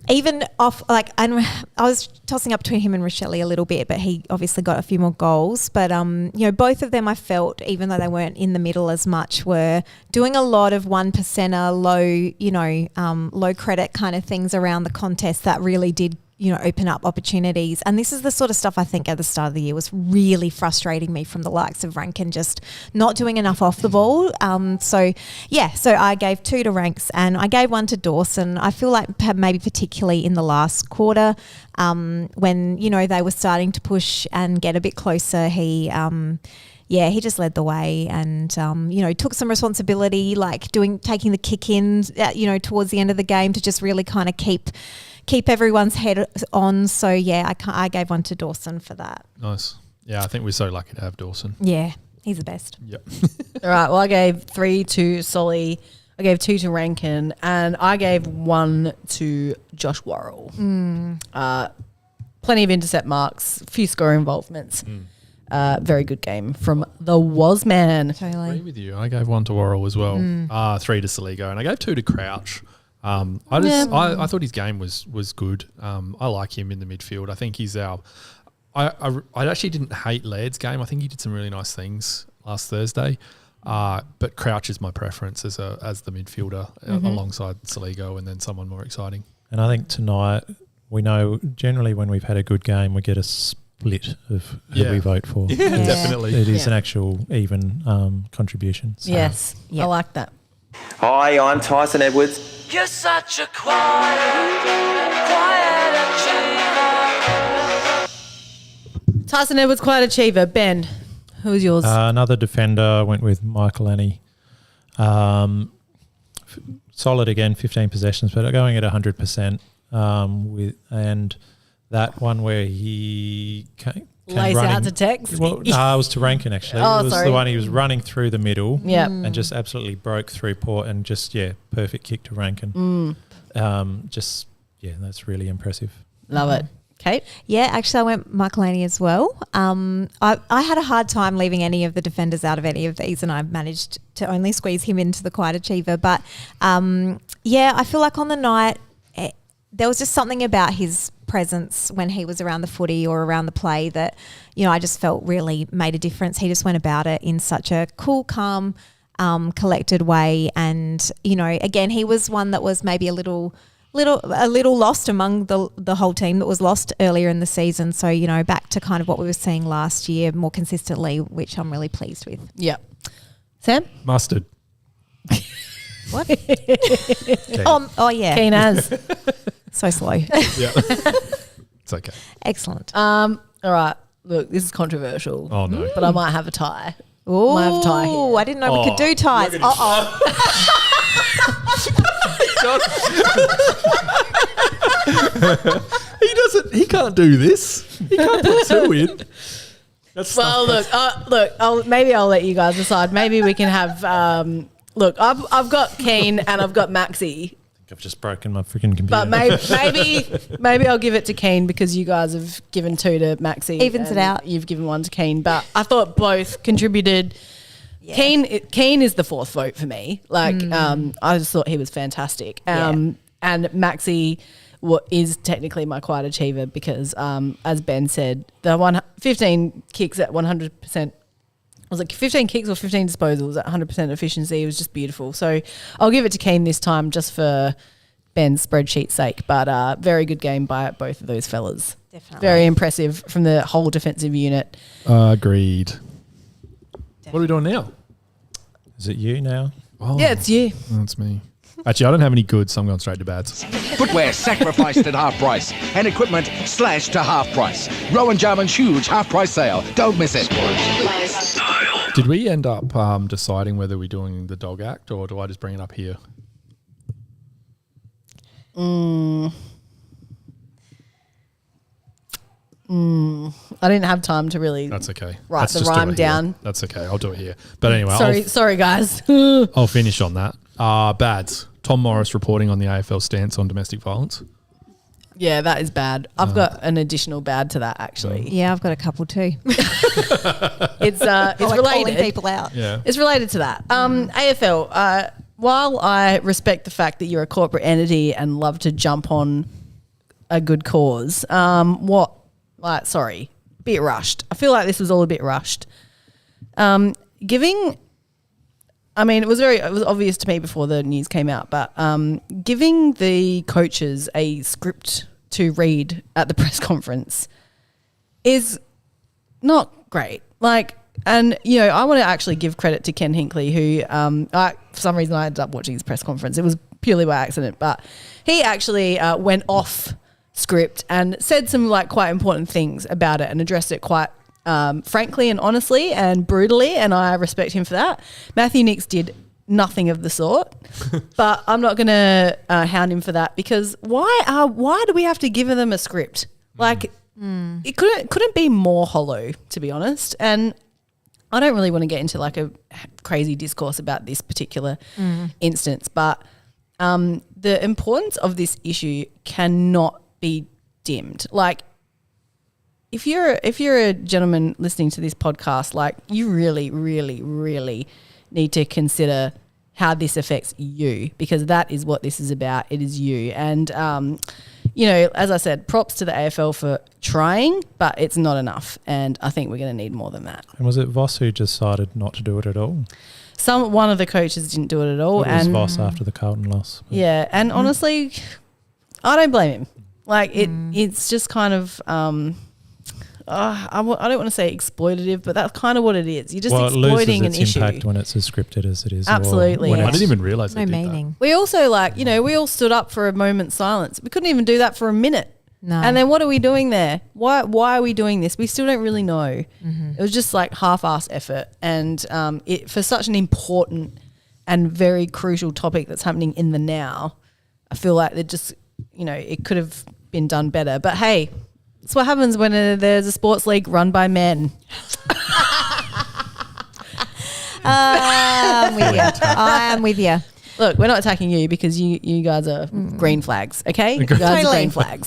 even off, and I was tossing up between him and Rochelle a little bit, but he obviously got a few more goals. But, both of them I felt, even though they weren't in the middle as much, were doing a lot of 1%er, low credit kind of things around the contest that really did, open up opportunities. And this is the sort of stuff I think at the start of the year was really frustrating me from the likes of Rankin, just not doing enough off the ball. So I gave 2 to Ranks and I gave 1 to Dawson. I feel like maybe particularly in the last quarter when, they were starting to push and get a bit closer, he just led the way and, took some responsibility, taking the kick in, towards the end of the game to just really kind of keep everyone's head on. So, I gave 1 to Dawson for that. Nice. Yeah, I think we're so lucky to have Dawson. Yeah, he's the best. Yep. All right, well, I gave 3 to Solly. I gave 2 to Rankin. And I gave 1 to Josh Worrell. Plenty of intercept marks, few score involvements. Very good game from the Wasman. I agree Totally. with you. I gave 1 to Worrell as well. 3 to Saligo, and I gave 2 to Crouch. I thought his game was good. I like him in the midfield. I think he's our. I actually didn't hate Laird's game. I think he did some really nice things last Thursday. But Crouch is my preference as the midfielder alongside Saligo, and then someone more exciting. And I think tonight, we know generally when we've had a good game, we get a split of who we vote for. Yeah, definitely. It is an actual even contribution. So. Yes, I like that. Hi, I'm Tyson Edwards. You're such a quiet achiever. Tyson Edwards, quiet achiever. Ben, who's yours? Another defender, I went with Michael Annie. Solid again, 15 possessions, but going at 100%. And that one where he came Lays running, out to text. Well, it was to Rankin actually. Oh, it was sorry. the one he was running through the middle. Yep. And just absolutely broke through Port and just perfect kick to Rankin. That's really impressive. Love it. Kate? Yeah, actually, I went Mark Laney as well. I had a hard time leaving any of the defenders out of any of these, and I managed to only squeeze him into the quiet achiever. But I feel like on the night, there was just something about his presence when he was around the footy or around the play that, I just felt really made a difference. He just went about it in such a cool, calm, collected way. And, again, he was one that was maybe a little lost among the whole team that was lost earlier in the season. So, back to kind of what we were seeing last year more consistently, which I'm really pleased with. Yeah. Sam? Mustard. What? Okay. Oh, yeah. Keen as. So slow. Yeah. It's okay. Excellent. All right. Look, this is controversial. Oh, no. But I might have a tie. Oh, Might have a tie here. I didn't know we could do ties. He can't do this. He can't put 2 in. That's Maybe I'll let you guys decide. Maybe we can have. I've got Keen and I've got Maxi. I've just broken my freaking computer. But maybe I'll give it to Keen because you guys have given 2 to Maxi. Evens it out. You've given 1 to Keen. But I thought both contributed. Yeah. Keen is the 4th vote for me. I just thought he was fantastic. And Maxi is technically my quiet achiever because, as Ben said, the 15 kicks at 100%. I was like 15 kicks or 15 disposals at 100% efficiency. It was just beautiful. So I'll give it to Kane this time just for Ben's spreadsheet sake. But very good game by both of those fellas. Definitely. Very impressive from the whole defensive unit. Agreed. What are we doing now? Is it you now? Oh, Yeah, it's you. That's me. Actually, I don't have any goods, so I'm going straight to bads. Footwear sacrificed at half price and equipment slashed to half price. Rowan Jarman's huge half price sale. Don't miss it. Did we end up deciding whether we're doing the dog act or do I just bring it up here? I didn't have time to really That's okay. write Let's the just do rhyme it here. down. That's okay. I'll do it here. But anyway, Sorry, guys. I'll finish on that. Bads. Tom Morris reporting on the AFL stance on domestic violence. Yeah, that is bad. I've got an additional bad to that actually. Yeah, I've got a couple too. It's Like calling related. people out. Yeah. It's related to that. AFL, while I respect the fact that you're a corporate entity and love to jump on a good cause, bit rushed. I feel like this was all a bit rushed. It was obvious to me before the news came out, but giving the coaches a script to read at the press conference is not great. I want to actually give credit to Ken Hinckley, who for some reason I ended up watching his press conference. It was purely by accident, but he actually went off script and said some quite important things about it and addressed it quite frankly and honestly and brutally, and I respect him for that. Matthew Nicks did nothing of the sort, but I'm not going to hound him for that because why do we have to give them a script? It couldn't be more hollow, to be honest. And I don't really want to get into a crazy discourse about this particular instance, but the importance of this issue cannot be dimmed. If you're a gentleman listening to this podcast, you really, really, really need to consider how this affects you, because that is what this is about. It is you. And, as I said, props to the AFL for trying, but it's not enough. And I think we're going to need more than that. And was it Voss who decided not to do it at all? One of the coaches didn't do it at all. It was Voss after the Carlton loss. Yeah. And honestly, I don't blame him. It's just kind of... I don't want to say exploitative, but that's kind of what it is. You're just exploiting it loses an its issue. impact when it's as scripted as it is. Absolutely. I didn't even realise they No did meaning. We also we all stood up for a moment's silence. We couldn't even do that for a minute. No. And then what are we doing there? Why are we doing this? We still don't really know. It was just half-ass effort. And for such an important and very crucial topic that's happening in the now, I feel like it just, it could have been done better. But hey, that's what happens when there's a sports league run by men. I'm with you. I am with you. Look, we're not attacking you because you guys are green flags, okay? You guys are Totally. green flags.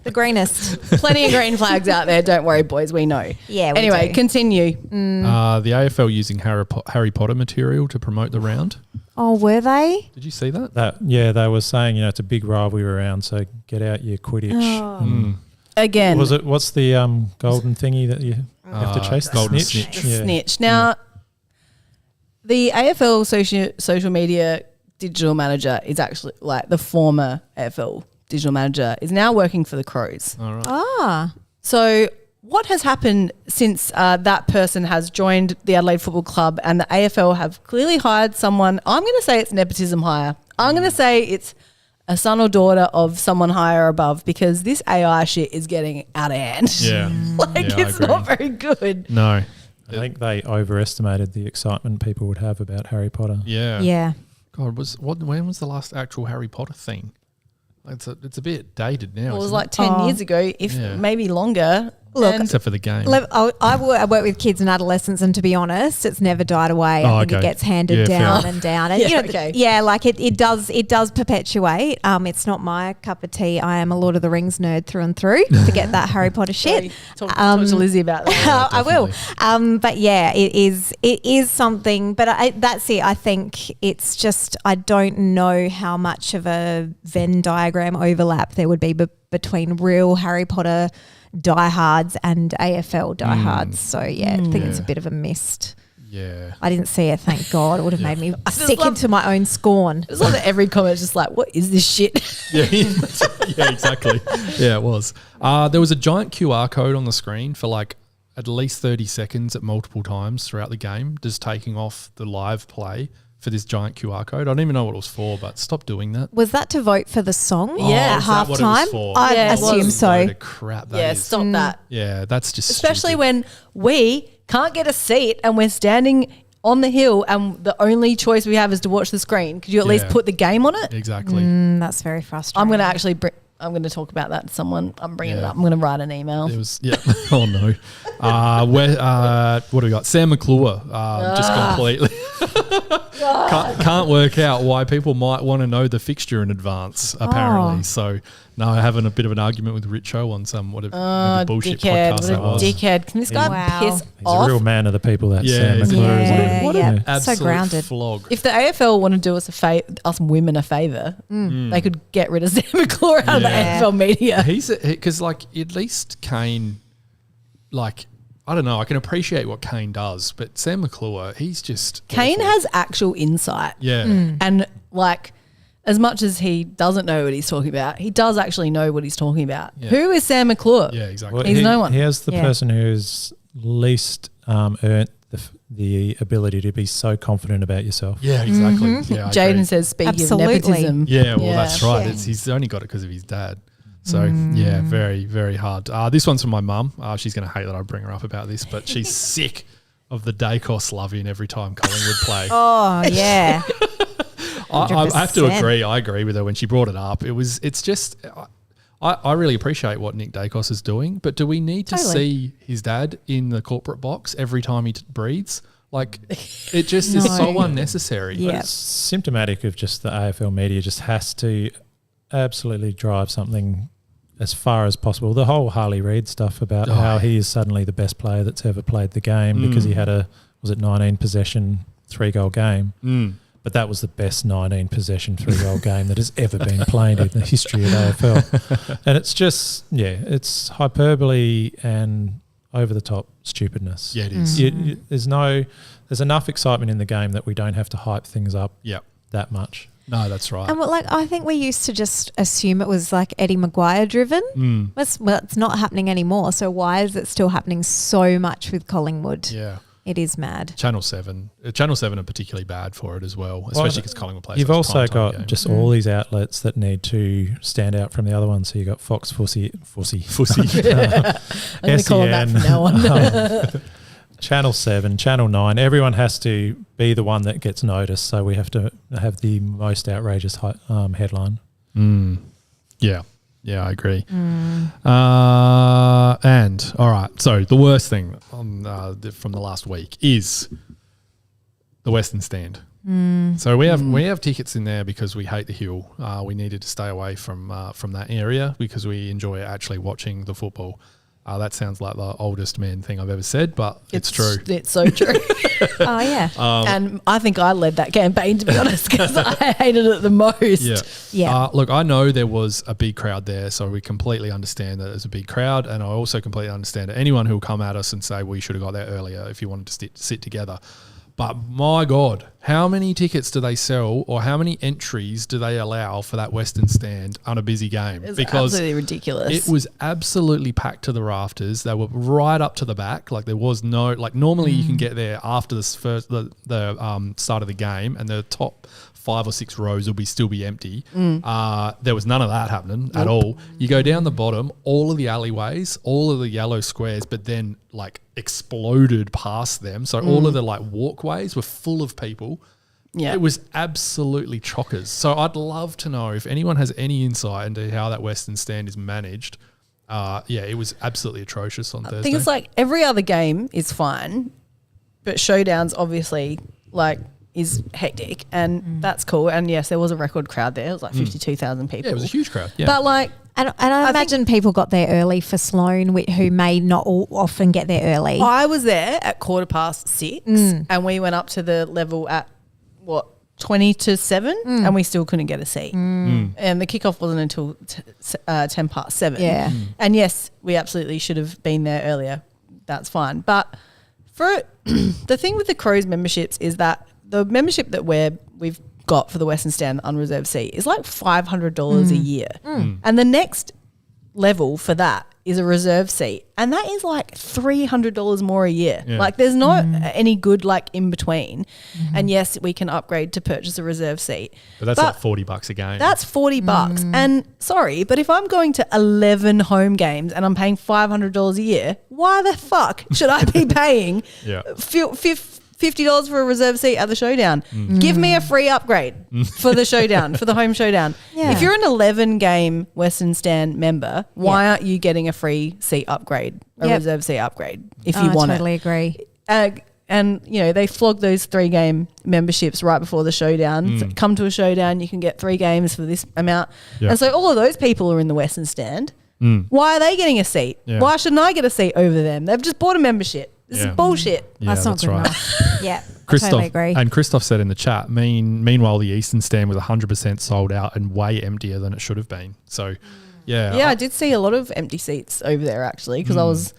The greenest. Plenty of green flags out there. Don't worry, boys. We know. Yeah, we Anyway, do. continue. The AFL using Harry Potter material to promote the round. Oh, were they? Did you see that? They were saying, it's a big rivalry round, so get out your Quidditch. Again, What's the golden thingy that you have to chase? The golden snitch. snitch. Yeah. snitch. Now, the AFL social media digital manager is actually like the former AFL digital manager is now working for the Crows. All right. Ah. So what has happened since that person has joined the Adelaide Football Club and the AFL have clearly hired someone? I'm going to say it's nepotism hire. I'm going to say it's a son or daughter of someone higher above because this AI shit is getting out of hand. Yeah. Like Yeah, I it's agree. not very good. No. I think they overestimated the excitement people would have about Harry Potter. Yeah. Yeah. God, when was the last actual Harry Potter thing? It's a bit dated now. It was isn't like 10 years ago, if Yeah. maybe longer. Look, And except for the game. I work with kids and adolescents, and to be honest, it's never died away. Oh, I think okay. it gets handed Yeah, down fair. and down. And Yeah, you know, okay. like it does perpetuate. It's not my cup of tea. I am a Lord of the Rings nerd through and through. Forget that Harry Potter shit. talk to Lizzie about that. I will. But yeah, it is something. But that's it. I think it's just I don't know how much of a Venn diagram overlap there would be between real Harry Potter diehards and AFL diehards. So yeah, I think it's a bit of a missed. Yeah. I didn't see it, thank God. It would have made me just sick love- into my own scorn. It's like that every comment's just like, what is this shit? Yeah, yeah, exactly. Yeah, it was. There was a giant QR code on the screen for like at least 30 seconds at multiple times throughout the game, just taking off the live play for this giant QR code. I don't even know what it was for, but stop doing that. Was that to vote for the song Yeah. at Is that what it was halftime? for? I Yeah, it assume was. so. Load of crap that Yeah, is. stop that. Yeah, that's just Especially stupid. when we can't get a seat and we're standing on the hill and the only choice we have is to watch the screen. Could you at least Yeah. put the game on it? Exactly. That's very frustrating. I'm going to actually I'm going to talk about that to someone. I'm bringing it Yeah. up. I'm going to write an email. It was, yeah. Oh no. What do we got? Sam McClure. Just completely can't work out why people might want to know the fixture in advance. Apparently, so no, having a bit of an argument with Richo on some whatever bullshit dickhead. podcast What that a was. dickhead. Can this guy Wow. piss He's off? a real man of the people, that Yeah, Sam he's McClure. Yeah. isn't he? What Yeah. an So absolute grounded. flog. If the AFL want to do us us women a favour, they could get rid of Sam McClure out of the Yeah. AFL media. He's because like at least Kane, like I don't know, I can appreciate what Kane does, but Sam McClure, he's just Kane awful. has actual insight. Yeah. And like, as much as he doesn't know what he's talking about, he does actually know what he's talking about. Yeah. Who is Sam McClure? Yeah, exactly. Well, He's no one. He has the Yeah. person who's least earned the ability to be so confident about yourself. Yeah, exactly. Yeah, I agree. Jaden says, speaking Absolutely. of nepotism. Yeah, well, that's right. Yeah. He's only got it because of his dad. So, yeah, very, very hard. This one's from my mum. She's going to hate that I bring her up about this, but she's sick of the Dacos loving every time Collingwood play. Oh, yeah. I have to 100%. agree. I agree with her when she brought it up. It's just, I really appreciate what Nick Dacos is doing, but do we need to Totally. see his dad in the corporate box every time he breathes? Like, it just is so No. unnecessary. Yeah. It's symptomatic of just the AFL media just has to absolutely drive something as far as possible. The whole Harley Reid stuff about how he is suddenly the best player that's ever played the game because he had a 19 possession 3-goal game. But that was the best 19 possession 3-goal game that has ever been played in the history of AFL. And it's just, it's hyperbole and over the top stupidness. Yeah, it is. There's enough excitement in the game that we don't have to hype things up Yeah. that much. No, that's right. And I think we used to just assume it was like Eddie Maguire driven. It's not happening anymore. So why is it still happening so much with Collingwood? Yeah. It is mad. Channel 7 are particularly bad for it as well, especially because Collingwood plays. You've those also primetime got games. just all these outlets that need to stand out from the other ones. So you got Fox Fussy, I'm going to call him that from now on. Channel 7, Channel 9. Everyone has to be the one that gets noticed. So we have to have the most outrageous headline. Yeah. Yeah, I agree. And all right, so the worst thing from the last week is the Western Stand. So we have tickets in there because we hate the hill. We needed to stay away from that area because we enjoy actually watching the football. That sounds like the oldest man thing I've ever said, but it's true. It's so true. Oh, yeah. And I think I led that campaign, to be honest, because I hated it the most. Yeah. Look, I know there was a big crowd there, so we completely understand that there's a big crowd, and I also completely understand that anyone who will come at us and say we should have got there earlier if you wanted to sit together. But my God, how many tickets do they sell, or how many entries do they allow for that Western Stand on a busy game? It's because absolutely ridiculous. it was absolutely packed to the rafters. They were right up to the back. Like there was no, like normally you can get there after the start of the game, and the top 5 or 6 rows will still be empty. There was none of that happening at all. You go down the bottom, all of the alleyways, all of the yellow squares, but then like exploded past them. So all of the like walkways were full of people. Yeah. It was absolutely chockers. So I'd love to know if anyone has any insight into how that Western Stand is managed. It was absolutely atrocious on Thursday. I think it's like every other game is fine, but Showdown's obviously like is hectic, and that's cool. And yes, there was a record crowd there. It was like 52,000 people. Yeah, it was a huge crowd. Yeah. But like, And I imagine people got there early for Sloane, who may not often get there early. I was there at 6:15, and we went up to the level at 20 to 7, and we still couldn't get a seat. And the kickoff wasn't until 7:10. Yeah. And yes, we absolutely should have been there earlier. That's fine. But for the thing with the Crows memberships is that the membership that we've got for the Western Stand unreserved seat is like $500 a year. And the next level for that is a reserve seat, and that is like $300 more a year. Yeah. Like there's not any good like in between. And yes, we can upgrade to purchase a reserve seat. But that's like $40 a game. That's $40. And sorry, but if I'm going to 11 home games and I'm paying $500 a year, why the fuck should I be paying $50 for a reserve seat at the Showdown? Give me a free upgrade for the Showdown, for the home Showdown. Yeah. If you're an 11 game Western Stand member, why aren't you getting a free seat upgrade, a reserve seat upgrade if you want I totally it? agree. And, you know, they flog those 3 game memberships right before the Showdown. So come to a Showdown, you can get 3 games for this amount. Yeah. And so all of those people are in the Western Stand. Why are they getting a seat? Yeah. Why shouldn't I get a seat over them? They've just bought a membership. This is bullshit. Yeah, That's not good enough. Yeah, I totally agree. And Christoph said in the chat, meanwhile, the Eastern Stand was 100% sold out and way emptier than it should have been. So, Yeah, I did see a lot of empty seats over there actually, because I was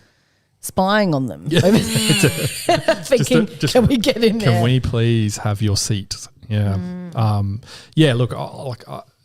spying on them over there, thinking, can we get in there? Can we please have your seat? Yeah. Look,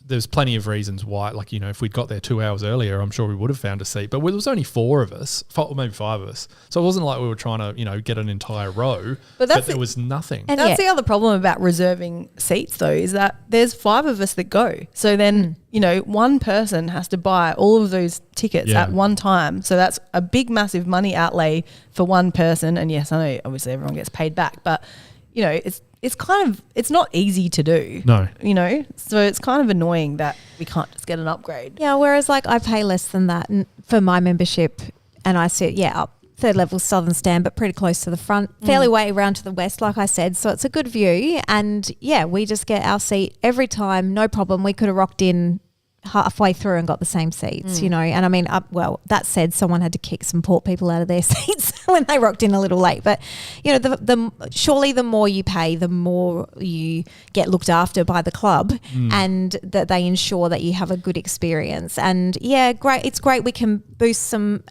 there's plenty of reasons why, like, you know, if we'd got there 2 hours earlier, I'm sure we would have found a seat. But there was only 4 of us, maybe 5 of us. So it wasn't like we were trying to, you know, get an entire row. But there was nothing. And that's the other problem about reserving seats, though, is that there's 5 of us that go. So then, you know, one person has to buy all of those tickets at one time. So that's a big, massive money outlay for one person. And yes, I know obviously everyone gets paid back, but, you know, it's kind of, it's not easy to do. No. You know, so it's kind of annoying that we can't just get an upgrade. Yeah, whereas like I pay less than that for my membership, and I sit up 3rd level Southern Stand, but pretty close to the front, fairly way around to the west, like I said. So it's a good view, and we just get our seat every time, no problem. We could have rocked in halfway through and got the same seats, you know. And I mean, that said, someone had to kick some poor people out of their seats when they rocked in a little late. But, you know, surely the more you pay, the more you get looked after by the club, and that they ensure that you have a good experience. And great. It's great. We can boost some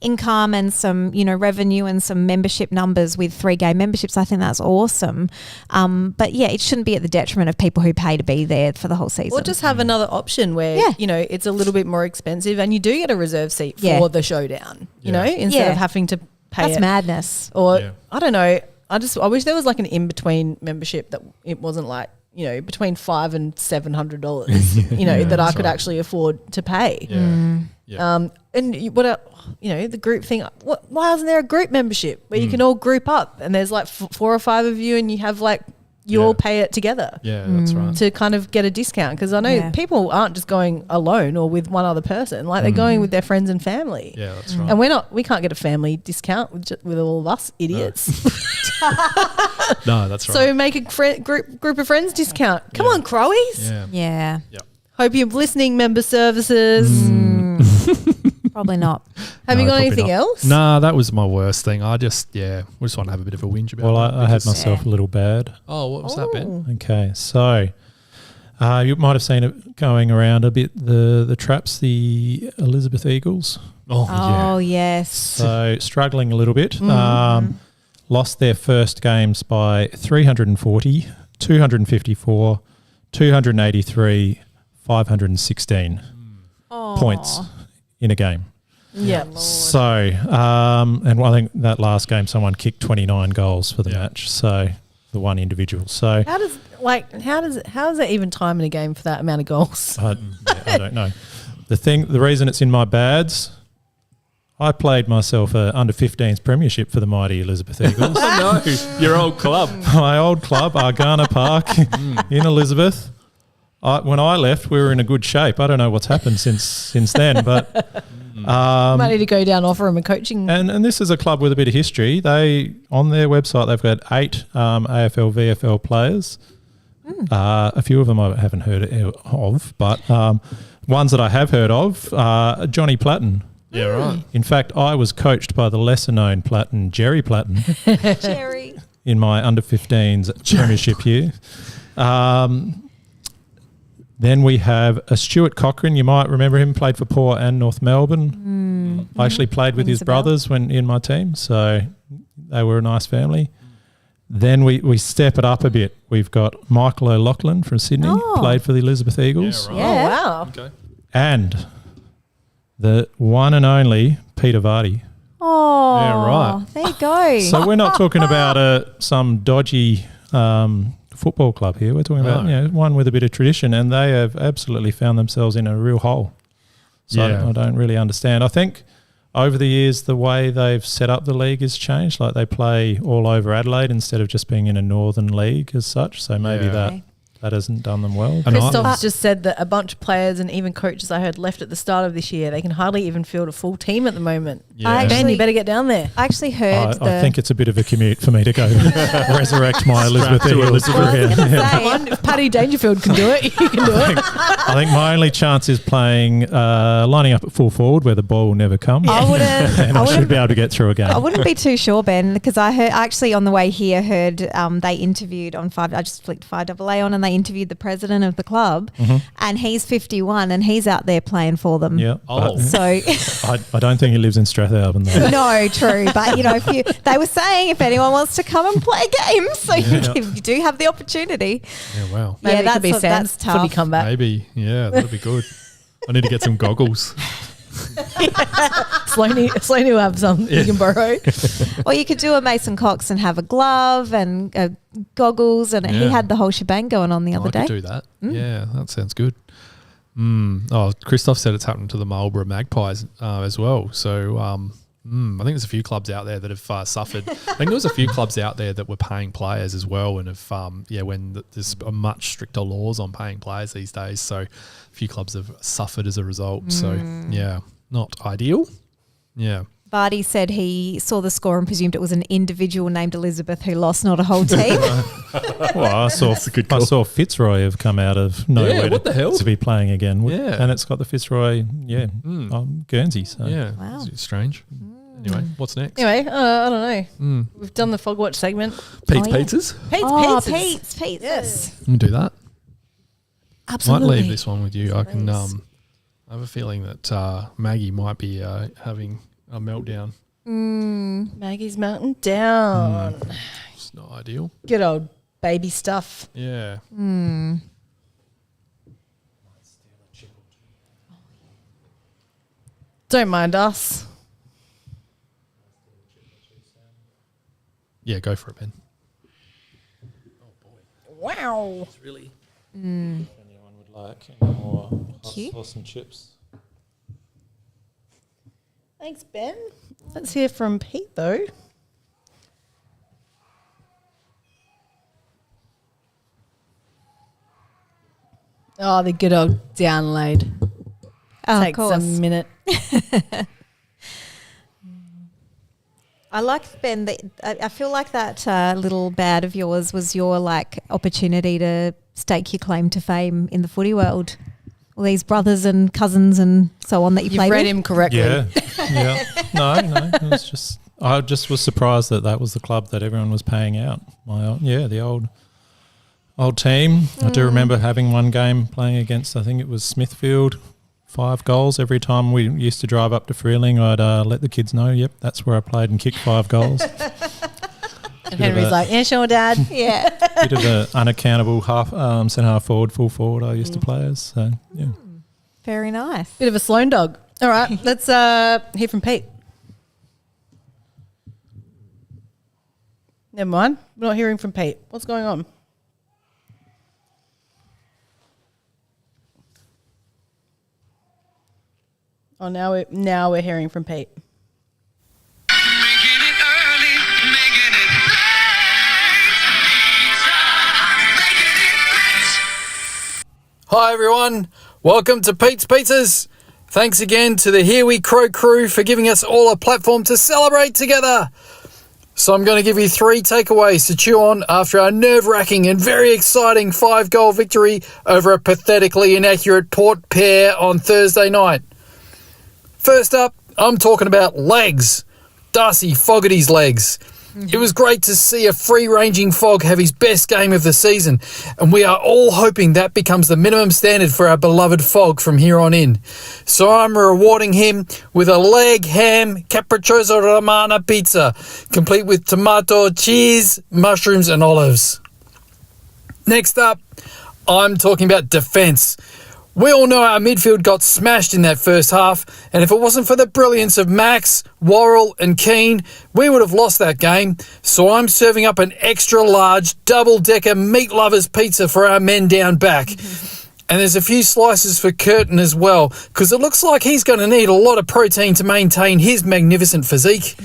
income and some, you know, revenue and some membership numbers with 3 game memberships. I think that's awesome. But it shouldn't be at the detriment of people who pay to be there for the whole season. Or just have another option where, you know, it's a little bit more expensive and you do get a reserve seat for the Showdown, you know, instead of having to pay That's madness. Or I don't know. I wish there was like an in-between membership that it wasn't like, you know, between $500 and $700, you know, that I could actually afford to pay. And the group thing, why isn't there a group membership where you can all group up and there's like 4 or 5 of you and you have like, you all pay it together. Yeah, that's right. To kind of get a discount, because I know people aren't just going alone or with one other person. Like they're going with their friends and family. Yeah, that's right. And we can't get a family discount with all of us idiots. No, that's right. So make a group of friends discount. Come on, Crowies. Yeah. Yeah. Hope you're listening, member services. Probably not. Have you No, got probably anything not. else? Nah, that was my worst thing. we just want to have a bit of a whinge about Well, that. I had because- myself a little bad. Oh, what was that, Ben? Okay, so you might have seen it going around a bit. The traps, the Elizabeth Eagles. Oh, yes. So struggling a little bit. Lost their first games by 340, 254, 283, 516 points in a game. Yeah. So, and I think that last game someone kicked 29 goals for the match. So the one individual. So How is that even time in a game for that amount of goals? I don't know. The reason it's in my bads, I played myself a under 15s premiership for the mighty Elizabeth Eagles. No, your old club. My old club, Argana Park in Elizabeth. When I left, we were in a good shape. I don't know what's happened since then, but Might need to go down, offer them a coaching. and this is a club with a bit of history. They on their website they've got 8 AFL VFL players. A few of them I haven't heard of, but ones that I have heard of, Johnny Platten. Yeah, right. In fact, I was coached by the lesser-known Platten, Jerry Platten, Jerry. in my under-15s premiership year. Then we have a Stuart Cochrane. You might remember him, played for Port and North Melbourne. I actually played with Rings his a bell. brothers when in my team, so they were a nice family. Then we step it up a bit. We've got Michael O'Loughlin from Sydney, Oh. played for the Elizabeth Eagles. right. Yeah. Oh, wow. Okay. And the one and only Peter Vardy. Oh, Yeah, right. There you go. So we're not talking about some dodgy football club here. We're talking about No. one with a bit of tradition, and they have absolutely found themselves in a real hole. So Yeah. I don't really understand. I think over the years the way they've set up the league has changed. Like they play all over Adelaide instead of just being in a northern league as such. So maybe Yeah. that hasn't done them well. And Christoph's just said that a bunch of players and even coaches I heard left at the start of this year. They can hardly even field a full team at the moment. Yeah. Ben, you better get down there. I actually heard I think it's a bit of a commute for me to go resurrect my Elizabeth to Eagles. Elizabeth. Well, I was career. gonna say, Come on, if Paddy Dangerfield can do it, you can do it. I think my only chance is playing, lining up at full forward where the ball will never come. I wouldn't. And I I should wouldn't. be able to get through a game. I wouldn't be too sure, Ben, because I heard actually on the way here heard they interviewed on 5. I just flicked 5AA on, and they interviewed the president of the club, and he's 51, and he's out there playing for them. Yeah. Oh. but So I don't think he lives in Strathalbyn though. no, true, but they were saying if anyone wants to come and play games, so you do have the opportunity. Yeah, wow. Maybe Yeah, it could be that's Sam's tough. footy comeback. Maybe. Yeah, that'd be good. I need to get some goggles. Sloaney will have some you can borrow. Or you could do a Mason Cox and have a glove and goggles, and he Yeah. had the whole shebang going on the other I day. could do that. Yeah, that sounds good. Oh, Christoph said it's happened to the Marlborough Magpies as well. So I think there's a few clubs out there that have suffered. I think there was a few clubs out there that were paying players as well, and have there's a much stricter laws on paying players these days. So a few clubs have suffered as a result. So yeah, not ideal. Yeah. Vardy said he saw the score and presumed it was an individual named Elizabeth who lost, not a whole team. Well, I saw Fitzroy have come out of nowhere what the hell? to be playing again. Yeah. And it's got the Fitzroy, Guernsey. So. Yeah. Wow. It's strange. Anyway, what's next? Anyway, I don't know. We've done the Fogwatch segment. Pete's Oh, yeah. Pizzas. Pete's Oh, pizzas. Pete's. Yes. We can do that. Absolutely. Might leave this one with you. I can. I have a feeling that Maggie might be having a meltdown. Maggie's Mountain Down. It's not ideal. Good old baby stuff. Yeah. Don't mind us. Yeah, go for it, Ben. Wow. Really? If anyone would like any more hot you. sauce and chips. Thanks, Ben. Let's hear from Pete, though. Oh, the good old download. Oh, Takes of a course. minute. I like, Ben, I feel like that little bad of yours was your opportunity to stake your claim to fame in the footy world. All these brothers and cousins and so on that you You've played read with. him correctly. Yeah, yeah. No, it was just I just was surprised that was the club that everyone was paying out. The old team. I do remember having one game playing against, I think it was Smithfield. 5 goals every time we used to drive up to Freeling. I'd let the kids know, yep, that's where I played and kicked 5 goals. And Henry's like, yeah, sure, Dad. Yeah. Bit of an unaccountable centre half forward, full forward I used to play as. So, yeah. Very nice. Bit of a Sloan dog. All right, let's hear from Pete. Never mind. We're not hearing from Pete. What's going on? Oh, now we're hearing from Pete. Hi everyone, welcome to Pete's Pizzas. Thanks again to the Here We Crow crew for giving us all a platform to celebrate together. So I'm going to give you 3 takeaways to chew on after our nerve-wracking and very exciting 5-goal victory over a pathetically inaccurate Port pair on Thursday night. First up, I'm talking about legs. Darcy Fogarty's legs. It was great to see a free-ranging Fog have his best game of the season, and we are all hoping that becomes the minimum standard for our beloved Fog from here on in. So I'm rewarding him with a leg ham capriccioso romana pizza, complete with tomato, cheese, mushrooms and olives. Next up, I'm talking about defence. We all know our midfield got smashed in that first half, and if it wasn't for the brilliance of Max, Worrell and Keane, we would have lost that game. So I'm serving up an extra large double-decker meat lovers pizza for our men down back. And there's a few slices for Curtin as well, because it looks like he's going to need a lot of protein to maintain his magnificent physique.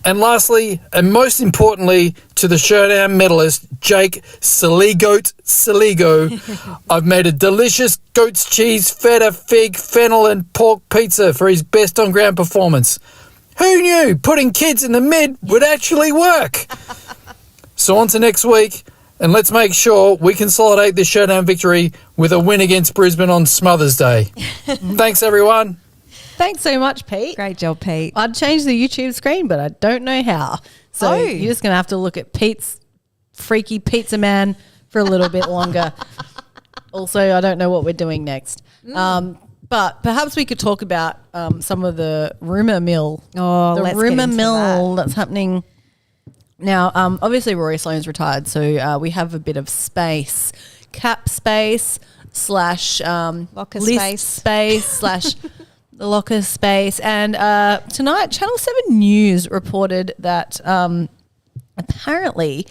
And lastly, and most importantly, to the Showdown medalist, Jake Saligo, I've made a delicious goat's cheese, feta, fig, fennel and pork pizza for his best on-ground performance. Who knew putting kids in the mid would actually work? So on to next week, and let's make sure we consolidate this Showdown victory with a win against Brisbane on Smothers Day. Thanks, everyone. Thanks so much, Pete. Great job, Pete. I'd change the YouTube screen, but I don't know how. So you're just going to have to look at Pete's freaky pizza man for a little bit longer. Also, I don't know what we're doing next. But perhaps we could talk about some of the rumour mill. Oh, the let's get rumour into mill that. that's happening now. Obviously, Rory Sloane's retired, so we have a bit of space, cap space / Locker list space. / the locker space. And tonight, Channel 7 News reported that apparently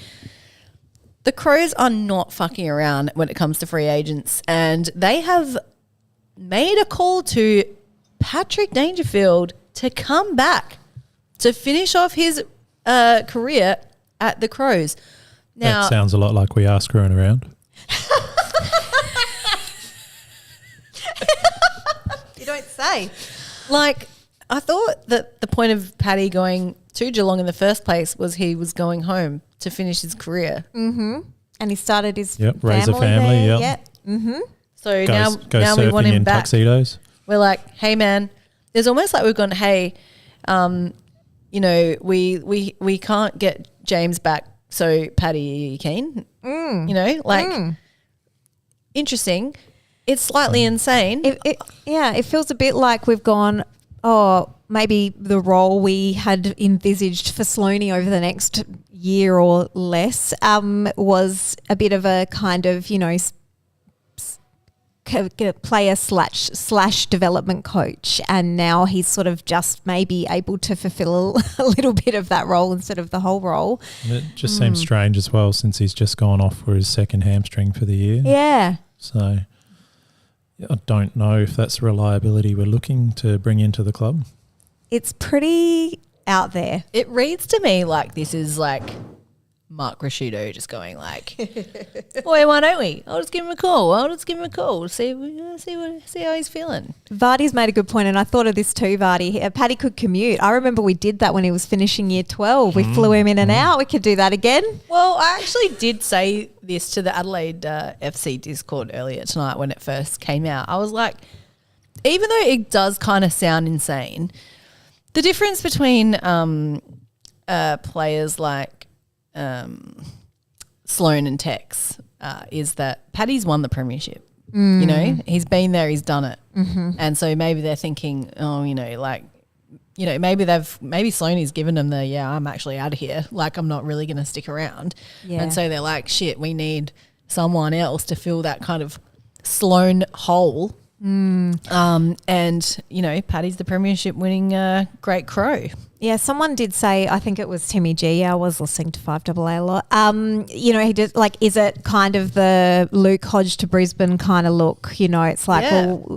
the Crows are not fucking around when it comes to free agents, and they have made a call to Patrick Dangerfield to come back to finish off his career at the Crows. Now, That sounds a lot like we are screwing around. You don't say. like, I thought that the point of Paddy going to Geelong in the first place was he was going home to finish his career. And he started his raise a family, there. yep. So Go now we surfing want him in back. tuxedos. We're like, hey man, there's almost like we've gone, hey, we can't get James back, so Paddy, are you keen? Interesting. It's slightly insane. It feels a bit like we've gone, maybe the role we had envisaged for Sloaney over the next year or less was a bit of a kind of, player / development coach, and now he's sort of just maybe able to fulfill a little bit of that role instead of the whole role. And it just seems strange as well, since he's just gone off for his second hamstring for the year. Yeah. So I don't know if that's reliability we're looking to bring into the club. It's pretty out there. It reads to me like this is like Mark Rashudo just going like, "Boy, why don't we? I'll just give him a call. See how he's feeling." Vardy's made a good point, and I thought of this too, Vardy. Paddy could commute. I remember we did that when he was finishing year 12. We flew him in and out. We could do that again. Well, I actually did say this to the Adelaide FC Discord earlier tonight when it first came out. I was like, even though it does kind of sound insane, the difference between players like Sloane and Tex is that Paddy's won the premiership. You know, he's been there, he's done it. And so maybe they're thinking, maybe Sloane's given them I'm actually out of here. Like, I'm not really going to stick around. Yeah. And so they're like, shit, we need someone else to fill that kind of Sloane hole. And, Paddy's the premiership winning Great Crow. Yeah, someone did say, I think it was Timmy G. I was listening to 5AA a lot. He did is it kind of the Luke Hodge to Brisbane kind of look? You know, it's like,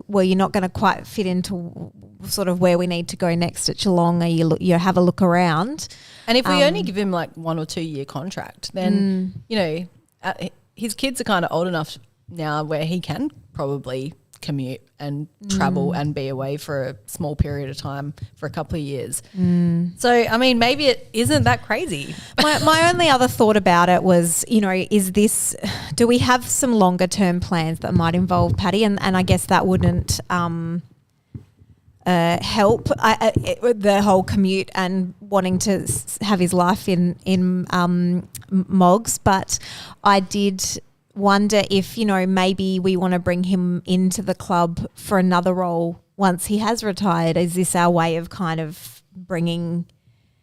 well, you're not going to quite fit into sort of where we need to go next at Geelong. Or you have a look around. And if we only give him like 1 or 2 year contract, then, his kids are kind of old enough now where he can probably commute and travel and be away for a small period of time for a couple of years. So, I mean, maybe it isn't that crazy. My only other thought about it was, do we have some longer term plans that might involve Paddy? And I guess that wouldn't help the whole commute and wanting to have his life in Mogs. But I did wonder if, maybe we want to bring him into the club for another role once he has retired. Is this our way of kind of bringing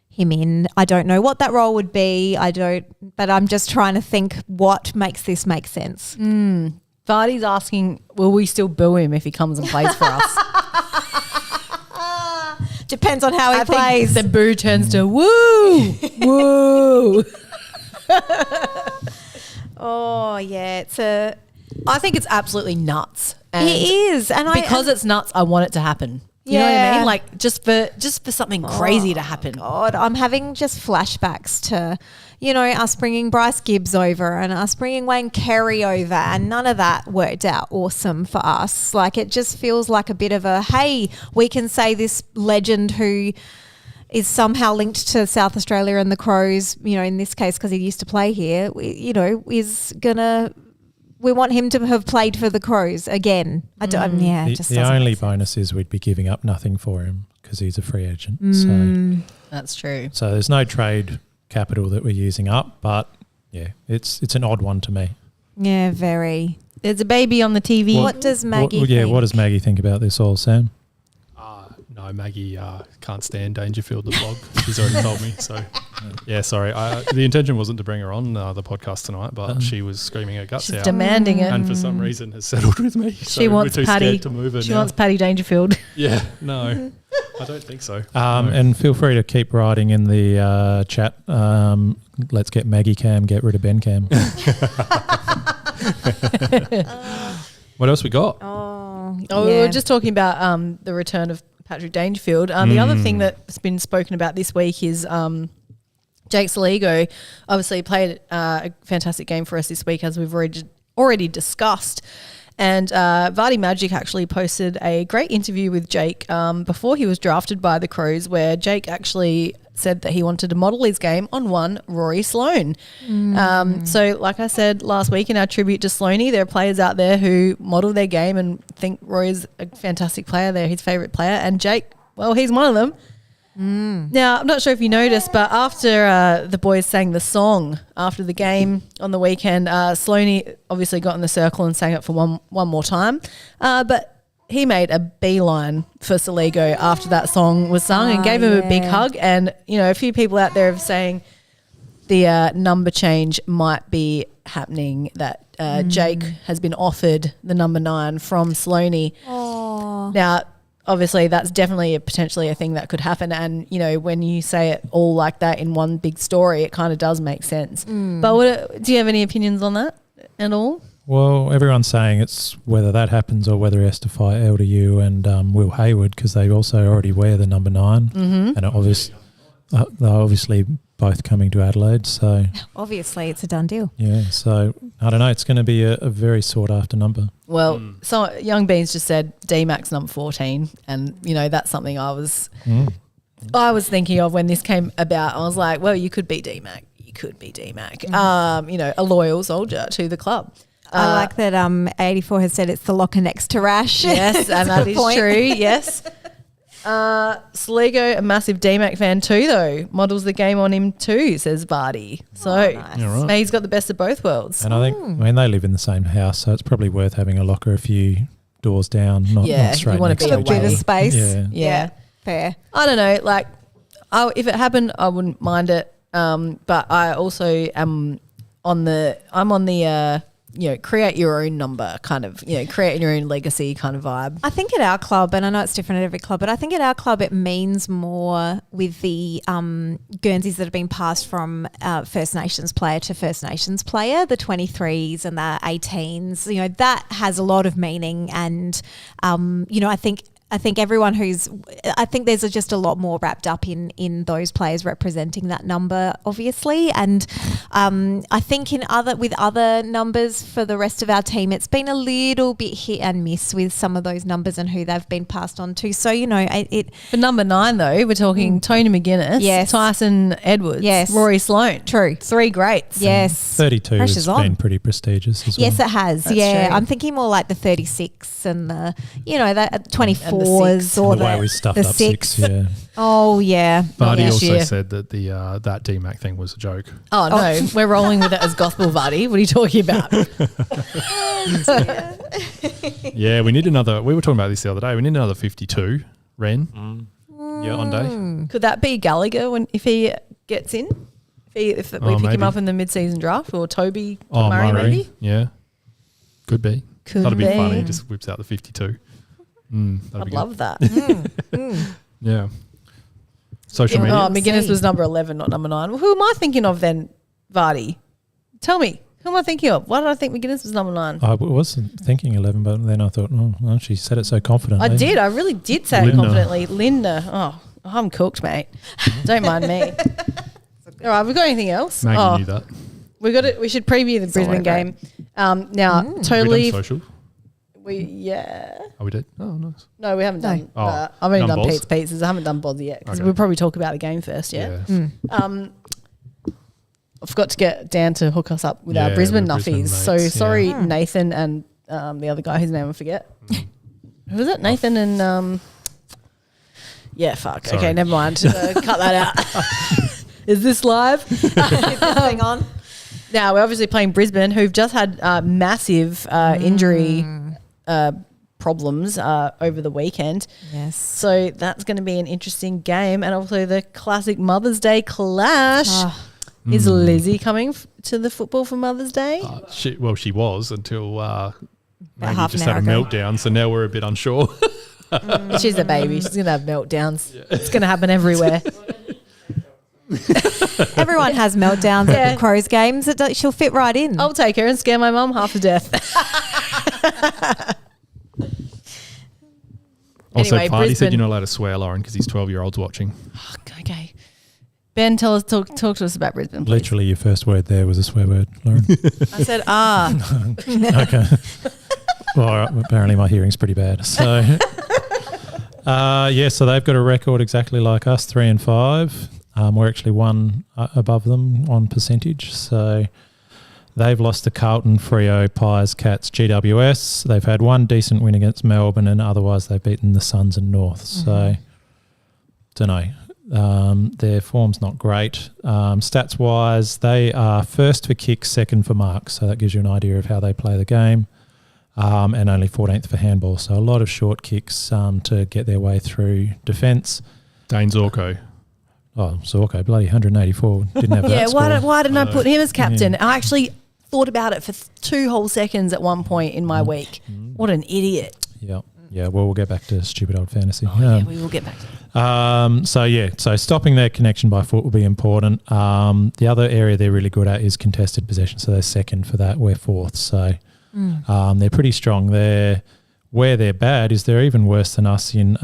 him in? I don't know what that role would be. But I'm just trying to think what makes this make sense. Vardy's asking, will we still boo him if he comes and plays for us? Depends on how he I plays. think the boo turns to woo, woo. Oh, yeah. I think it's absolutely nuts. And It is. because it's nuts, I want it to happen. You know what I Yeah. mean? Like just for something crazy to happen. God, I'm having just flashbacks to, us bringing Bryce Gibbs over and us bringing Wayne Carey over, and none of that worked out awesome for us. Like, it just feels like a bit of a, hey, we can say this legend who is somehow linked to South Australia and the Crows, in this case because he used to play here, is going to... We want him to have played for the Crows again. It just The doesn't only make sense. bonus is we'd be giving up nothing for him because he's a free agent. That's true. So there's no trade capital that we're using up, but yeah, it's an odd one to me. Yeah, very. There's a baby on the TV. What does Maggie think? What does Maggie think about this all, Sam? No, Maggie can't stand Dangerfield, the blog. She's already told me. So, yeah, sorry. The intention wasn't to bring her on the podcast tonight, but she was screaming her guts She's out. demanding it. And for some reason has settled with me. So She wants we're too Paddy. scared to move her She now. wants Paddy Dangerfield. Yeah, no. I don't think so. And feel free to keep writing in the chat. Let's get Maggie Cam, get rid of Ben Cam. What else we got? We were just talking about the return of Patrick Dangerfield. The other thing that's been spoken about this week is Jake Saligo obviously played a fantastic game for us this week, as we've already discussed. And Vardy Magic actually posted a great interview with Jake before he was drafted by the Crows, where Jake actually said that he wanted to model his game on one Rory Sloane. So like I said last week in our tribute to Sloaney, there are players out there who model their game and think Rory's a fantastic player. They're his favourite player. And Jake, well, he's one of them. Now, I'm not sure if you noticed, but after the boys sang the song after the game on the weekend, Sloaney obviously got in the circle and sang it for one more time. But he made a beeline for Saligo after that song was sung and gave him a big hug. And, a few people out there are saying the number change might be happening, that Jake has been offered the number 9 from Sloaney. Now, obviously, that's definitely potentially a thing that could happen. And, when you say it all like that in one big story, it kind of does make sense. But do you have any opinions on that at all? Well, everyone's saying it's whether that happens or whether he has to fight LDU and Will Hayward, because they also already wear the number 9. And they're obviously both coming to Adelaide. So Obviously, it's a done deal. yeah, so I don't know. It's going to be a very sought after number. Well, so Young Beans just said D-Max number 14, and that's something I was thinking of when this came about. I was like, well, you could be D-Mac. You could be D-Mac. A loyal soldier to the club. I like that 84 has said it's the locker next to Rash. Yes, and that is Point. true, yes. Sligo, a massive D-Mac fan too, though. Models the game on him too, says Vardy. So nice. Yeah, right. he's got the best of both worlds. And I think, they live in the same house, so it's probably worth having a locker a few doors down, not straight you want next to to be each A bit other. of space. Yeah. Yeah. Fair. I don't know, like, if it happened, I wouldn't mind it. But I also am on the create your own number kind of, create your own legacy kind of vibe. I think at our club, and I know it's different at every club, but I think at our club it means more with the Guernseys that have been passed from First Nations player to First Nations player, the 23s and the 18s. That has a lot of meaning, and I think everyone I think there's just a lot more wrapped up in those players representing that number, obviously. And I think with other numbers for the rest of our team, it's been a little bit hit and miss with some of those numbers and who they've been passed on to. So, For number 9, though, we're talking Tony McGuinness, Yes. Tyson Edwards, Yes. Rory Sloane. True. 3 greats. Yes. 32 Pressure's has on. been pretty prestigious as well. Yes, it has. That's yeah. true. I'm thinking more like the 36 and the, the 24s six. or the way we stuffed the up 6, yeah. Oh, yeah. Vardy last also year. said that that D-Mac thing was a joke. Oh, no, we're rolling with it as gospel, Vardy. What are you talking about? Yeah, we need another. We were talking about this the other day. We need another 52 Ren. Yeah, on day. Could that be Gallagher if he gets in? If we pick him maybe. up in the mid-season draft, or Toby Oh, Murray, maybe? Yeah, could be. Could That'd be be. funny. Just whips out the 52. That'd I'd be love that. good. Yeah. Social media. Oh, McGuinness See. was number 11, not number 9. Well, who am I thinking of then, Vardy? Tell me. Who am I thinking of? Why did I think McGuinness was number 9? I was thinking 11, but then I thought, well, she said it so confidently. I did. I really did say it Linda. confidently. Linda. Oh, I'm cooked, mate. Don't mind me. All right, we got anything else? Maggie knew that. We should preview the Brisbane game. Now, We totally. done social. Oh, we did. Oh, nice. No, we haven't done. Oh, I've only done done Boz? Pete's Pizzas. I haven't done Bozza yet because Okay. we'll probably talk about the game first. Yeah. Yeah. I forgot to get Dan to hook us up with our Yeah, Brisbane the Brisbane nuffies. So mates, sorry, yeah. Nathan and the other guy whose name I forget. Who was it? Nathan and yeah, fuck. Sorry. Okay, never mind. Cut that out. Is this live? Hang on. Now we're obviously playing Brisbane, who've just had massive injury problems over the weekend. Yes. So that's going to be an interesting game, and also the classic Mother's Day clash. Is Lizzie coming to the football for Mother's Day? She was until Maggie half just an had a hour ago. meltdown. So now we're a bit unsure. She's a baby. She's going to have meltdowns. It's going to happen everywhere. Everyone has meltdowns Yeah. at the Crows games. She'll fit right in. I'll take her and scare my mum half to death. Also, Anyway, Party said Brisbane- you're not allowed to swear, Lauren, because he's 12-year-olds watching. Okay. Ben, talk to us about Brisbane, please. Literally, your first word there was a swear word, Lauren. I said, Okay. Well, apparently my hearing's pretty bad. So, so they've got a record exactly like us, 3 and 5. We're actually one above them on percentage. So they've lost to Carlton, Freo, Pies, Cats, GWS. They've had one decent win against Melbourne, and otherwise they've beaten the Suns and North. So, don't know. Their form's not great. Stats-wise, they are first for kicks, second for marks. So that gives you an idea of how they play the game. And only 14th for handball. So a lot of short kicks to get their way through defence. Dane Zorko. Oh, Zorko, bloody 184. Didn't have yeah, that score. why didn't I put him as captain? I actually thought about it for 2 whole seconds at one point in my week. What an idiot. Yeah. Yeah, well, we'll get back to stupid old fantasy. Yeah, we will get back to it. So stopping their connection by foot will be important. The other area they're really good at is contested possession. So they're second for that. We're fourth. So they're pretty strong. Where they're bad is they're even worse than us in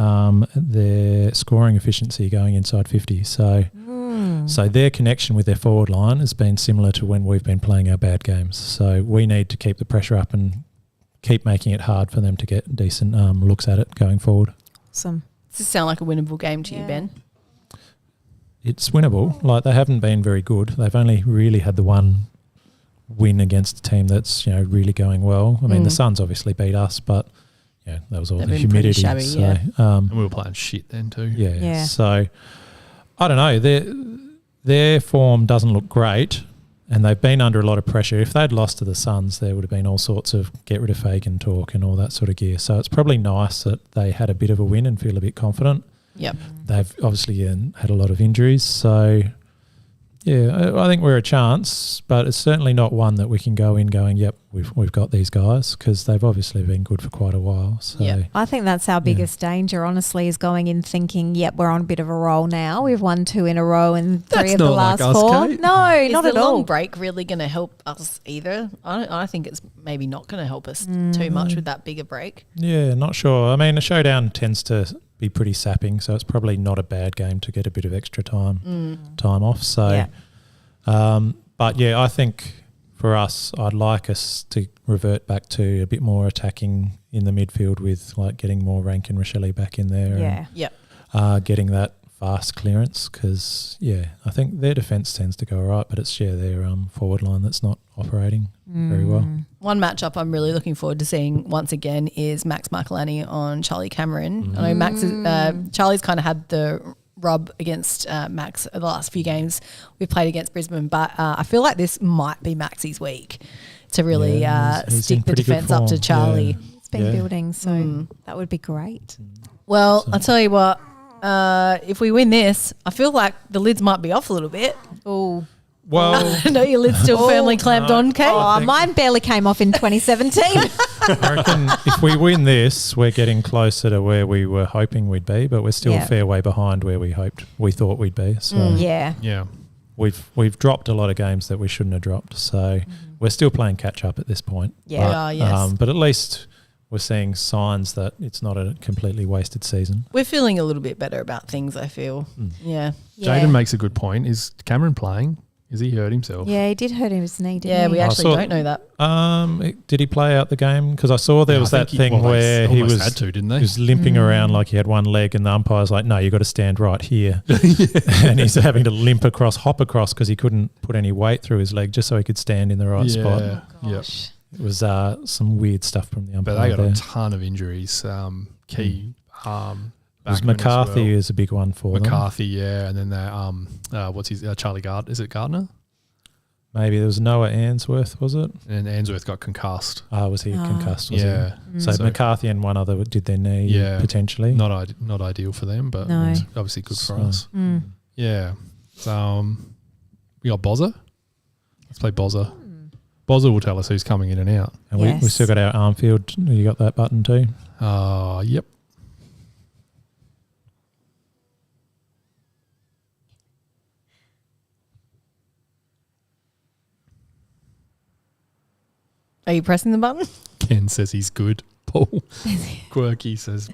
their scoring efficiency going inside 50. So So their connection with their forward line has been similar to when we've been playing our bad games. So we need to keep the pressure up and keep making it hard for them to get decent looks at it going forward. Awesome. Does this sound like a winnable game to you, Ben? It's winnable. Like, they haven't been very good. They've only really had the one win against a team that's, really going well. I mean, the Suns obviously beat us, but that was all They've the been pretty humidity. shabby, so, And we were playing shit then too. yeah. So I don't know. Their form doesn't look great, and they've been under a lot of pressure. If they'd lost to the Suns, there would have been all sorts of get rid of Fagan talk and all that sort of gear. So it's probably nice that they had a bit of a win and feel a bit confident. Yep. They've obviously had a lot of injuries. So, I think we're a chance, but it's certainly not one that we can go in going, yep, we've got these guys, because they've obviously been good for quite a while. So I think that's our biggest danger, honestly, is going in thinking, yep, we're on a bit of a roll now. We've won 2 in a row and 3 of the last 4. Kate. No, Is not the at all. long break really going to help us either? I think it's maybe not going to help us too much with that bigger break. Yeah, not sure. I mean, a showdown tends to be pretty sapping, so it's probably not a bad game to get a bit of extra time off. So, but I think for us, I'd like us to revert back to a bit more attacking in the midfield with like getting more Rank and Rochelle back in there. Yeah. And, getting that fast clearance, because I think their defence tends to go all right, but it's their forward line that's not operating very well. One matchup I'm really looking forward to seeing once again is Max Marcolani on Charlie Cameron. I know Charlie's kind of had the rub against Max the last few games we've played against Brisbane, but I feel like this might be Maxie's week to really he's stick in the pretty good defence up to form. Charlie. It's been building, so that would be great. Well, I'll tell you what, if we win this, I feel like the lids might be off a little bit. Oh. Well, I know your lid's still firmly clamped on, Kate. Oh, mine barely came off in 2017. I reckon if we win this, we're getting closer to where we were hoping we'd be, but we're still a fair way behind where we thought we'd be. So yeah. we've dropped a lot of games that we shouldn't have dropped. So we're still playing catch up at this point. Yeah, yes. But at least we're seeing signs that it's not a completely wasted season. We're feeling a little bit better about things, I feel. Yeah. Jaden makes a good point. Is Cameron playing? Is he hurt himself? Yeah, he did hurt his knee, didn't he? Yeah, we actually don't know that. Did he play out the game? Because I saw there was that thing where he was had to, didn't they? He was limping around like he had one leg, and the umpire's like, "No, you got to stand right here," and he's having to hop across because he couldn't put any weight through his leg just so he could stand in the right spot. Oh, gosh. It was some weird stuff from the umpire. But they got there. a ton of injuries. Key. It was McCarthy is a big one for McCarthy, and then what's his Charlie Gard? Is it Gardner? Maybe there was Noah Answorth, was it? And Answorth got concussed. Was he concussed? Was he? So McCarthy and one other did their knee potentially. Not ideal for them, but it's obviously good for us. Yeah. So we got Bozza. Let's play Bozza. Bozza will tell us who's coming in and out. And we still got our Armfield. You got that button too? Yep. Are you pressing the button? Ken says he's good. Paul Quirky says,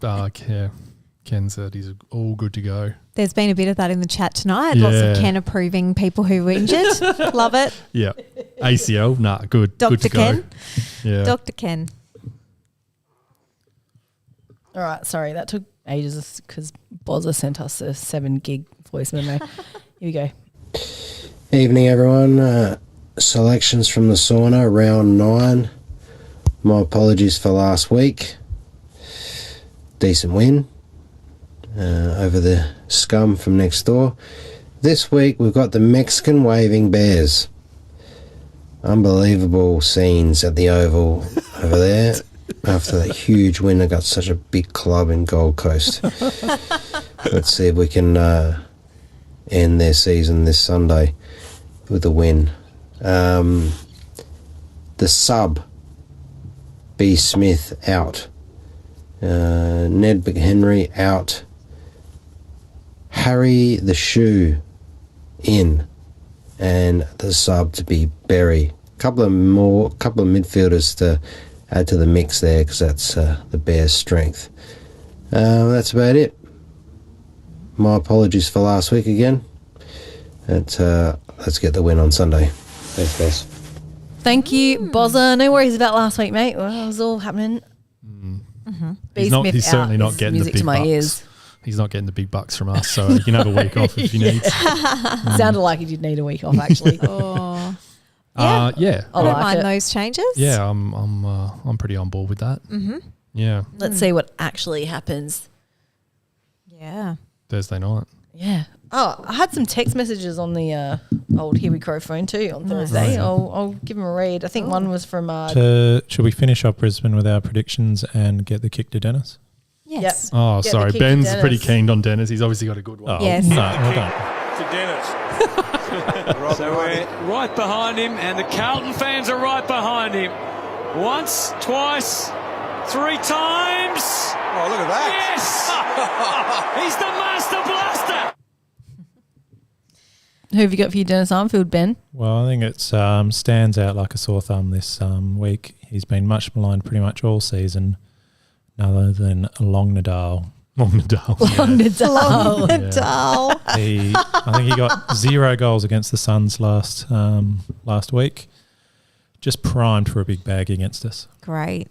Ken said he's all good to go. There's been a bit of that in the chat tonight. Lots of Ken approving people who were injured. Love it. Yeah. ACL, good. Dr. Good to Ken. go. Yeah. Dr. Ken. All right, sorry, that took ages because Bozza sent us a 7 gig voice memo. Here we go. Evening, everyone. Selections from the sauna, round 9. My apologies for last week. Decent win over the scum from next door. This week we've got the Mexican waving bears. Unbelievable scenes at the Oval over there. After that huge win, I got such a big club in Gold Coast. Let's see if we can end their season this Sunday with a win. The sub, B. Smith, out. Ned McHenry, out. Harry the Shoe, in. And the sub to be Berry. Couple of midfielders to add to the mix there, because that's the Bears' strength. That's about it. My apologies for last week again. let's get the win on Sunday. Thanks, guys. Thank you, Bozza. No worries about last week, mate. Well, it was all happening. He's certainly not getting the music big to my bucks. ears. He's not getting the big bucks from us, so he can have a week off if he needs. Sounded like he did need a week off, actually. Oh. Yeah. I don't like mind it. those changes. Yeah, I'm pretty on board with that. Mm-hmm. Yeah. Let's see what actually happens. Yeah. Thursday night. Yeah. Oh, I had some text messages on the old Here We Crow phone too on Thursday. I'll give them a read. I think one was from... should we finish up Brisbane with our predictions and get the kick to Dennis? Yes. Yep. Oh, Get sorry. the kick to Ben's Dennis. pretty keen on Dennis. He's obviously got a good one. Oh, Yes. No, well done. To Dennis. So we're right behind him, and the Carlton fans are right behind him. Once, twice, 3 times. Oh, look at that. Yes! He's the master blaster. Who have you got for your Dennis Armfield, Ben? Well, I think it stands out like a sore thumb this week. He's been much maligned pretty much all season, other than Long Nadal. Long Nadal. Long Nadal. Nadal. I think he got 0 goals against the Suns last week. Just primed for a big bag against us. Great.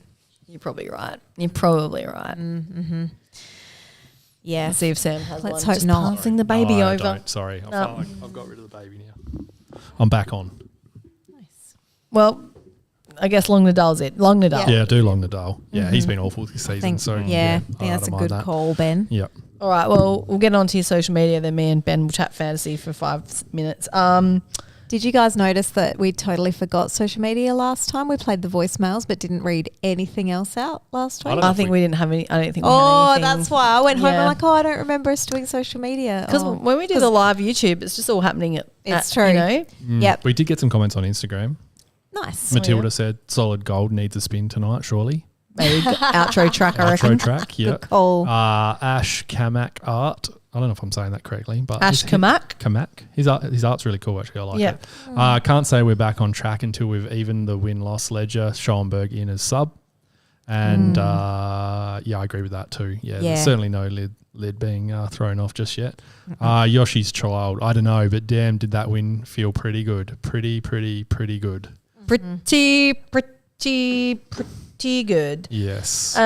You're probably right. Mm-hmm. Yeah. Let's see if Sam has Let's one. hope Just not. passing the baby No, I over. don't. Sorry. I felt like I've got rid of the baby now. I'm back on. Well, I guess Long Nadal's it. Long Nadal. Yeah, I do Long Nadal. Yeah, he's been awful this season. I think so I think that's a don't good mind that. call, Ben. Yep. All right. Well, we'll get on to your social media. Then me and Ben will chat fantasy for 5 minutes. Did you guys notice that we totally forgot social media last time? We played the voicemails but didn't read anything else out last week. I think we didn't have any. I don't think. Oh, we had anything. that's why I went home. Yeah. I'm like, I don't remember us doing social media. Because when we do the live YouTube, it's just all happening at. It's at, true. You know. Yep. We did get some comments on Instagram. Nice. Matilda said, "Solid gold needs a spin tonight, surely." Maybe outro track. I reckon. Outro track, yeah. Good call. Ash Kamak art. I don't know if I'm saying that correctly, but Ash Kamak. Kamak. His art's really cool. Actually, I like Yeah. it. Can't say we're back on track until we've evened the win-loss ledger. Schoenberg in as sub, and I agree with that too. Yeah, Yeah. there's certainly no lid being thrown off just yet. Yoshi's child. I don't know, but damn, did that win feel pretty good? Pretty good. Pretty good. Yes.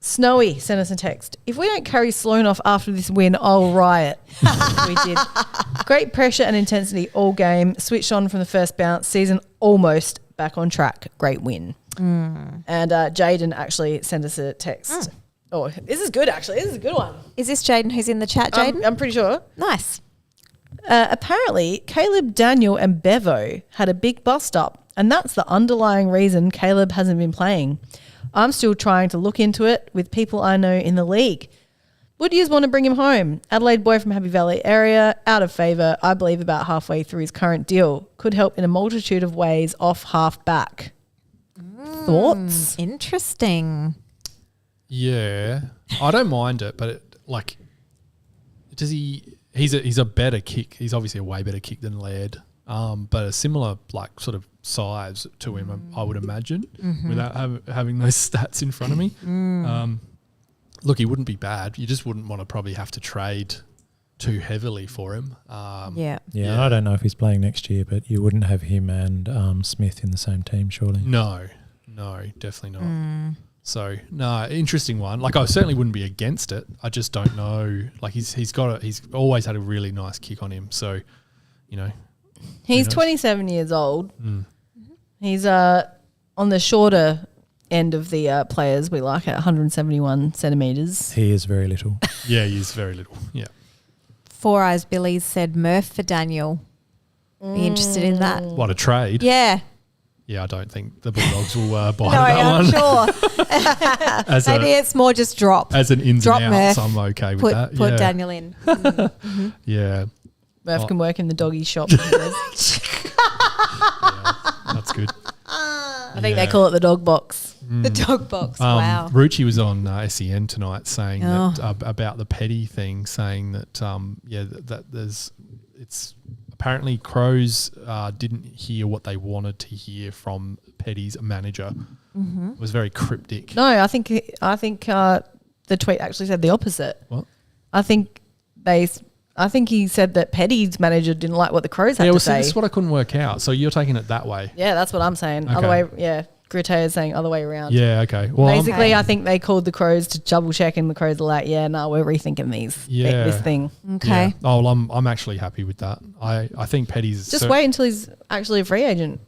Snowy sent us a text. If we don't carry Sloan off after this win, I'll riot. We did. Great pressure and intensity all game. Switched on from the first bounce. Season almost back on track. Great win. And Jaden actually sent us a text. Oh, this is good actually. This is a good one. Is this Jaden who's in the chat, Jaden? I'm pretty sure. Nice. Apparently, Caleb, Daniel and Bevo had a big bust up, and that's the underlying reason Caleb hasn't been playing. I'm still trying to look into it with people I know in the league. Would you want to bring him home? Adelaide boy from Happy Valley area, out of favour, I believe about halfway through his current deal. Could help in a multitude of ways off half back. Thoughts? Interesting. Yeah, I don't mind it, but does he? He's a better kick. He's obviously a way better kick than Laird, but a similar sort of size to him, I would imagine, without having those stats in front of me. Look, he wouldn't be bad. You just wouldn't want to probably have to trade too heavily for him. Yeah. Yeah, I don't know if he's playing next year, but you wouldn't have him and Smith in the same team, surely. No, definitely not. So no, interesting one. I certainly wouldn't be against it. I just don't know. He's always had a really nice kick on him. So, He's 27 years old. He's on the shorter end of the players we like at 171 centimetres. He is very little. Yeah, he's very little. Yeah. Four Eyes Billy said Murph for Daniel. Be interested in that? What, a trade? Yeah. Yeah, I don't think the Bulldogs will buy No, that I'm sure. Maybe it's more just drop. As an ins Drop and outs, Murph. I'm okay with Put that. Put yeah. Daniel in. Yeah. Murph can work in the doggy shop. That's good. I think they call it the dog box. The dog box. Wow. Rucci was on SEN tonight saying that about the Petty thing, saying that that it's apparently Crows didn't hear what they wanted to hear from Petty's manager. It was very cryptic. No, I think the tweet actually said the opposite. What? I think they I think he said that Petty's manager didn't like what the Crows had to See, say. this is what I couldn't work out. So you're taking it that way. Yeah, that's what I'm saying. Okay. Other way, yeah. Griteo is saying other way around. Yeah, okay. Well, basically, I think they called the Crows to double check, and the Crows are like, "Yeah, no, we're rethinking this thing." Okay. Yeah. Oh, well, I'm actually happy with that. I think Petty's Just wait until he's actually a free agent.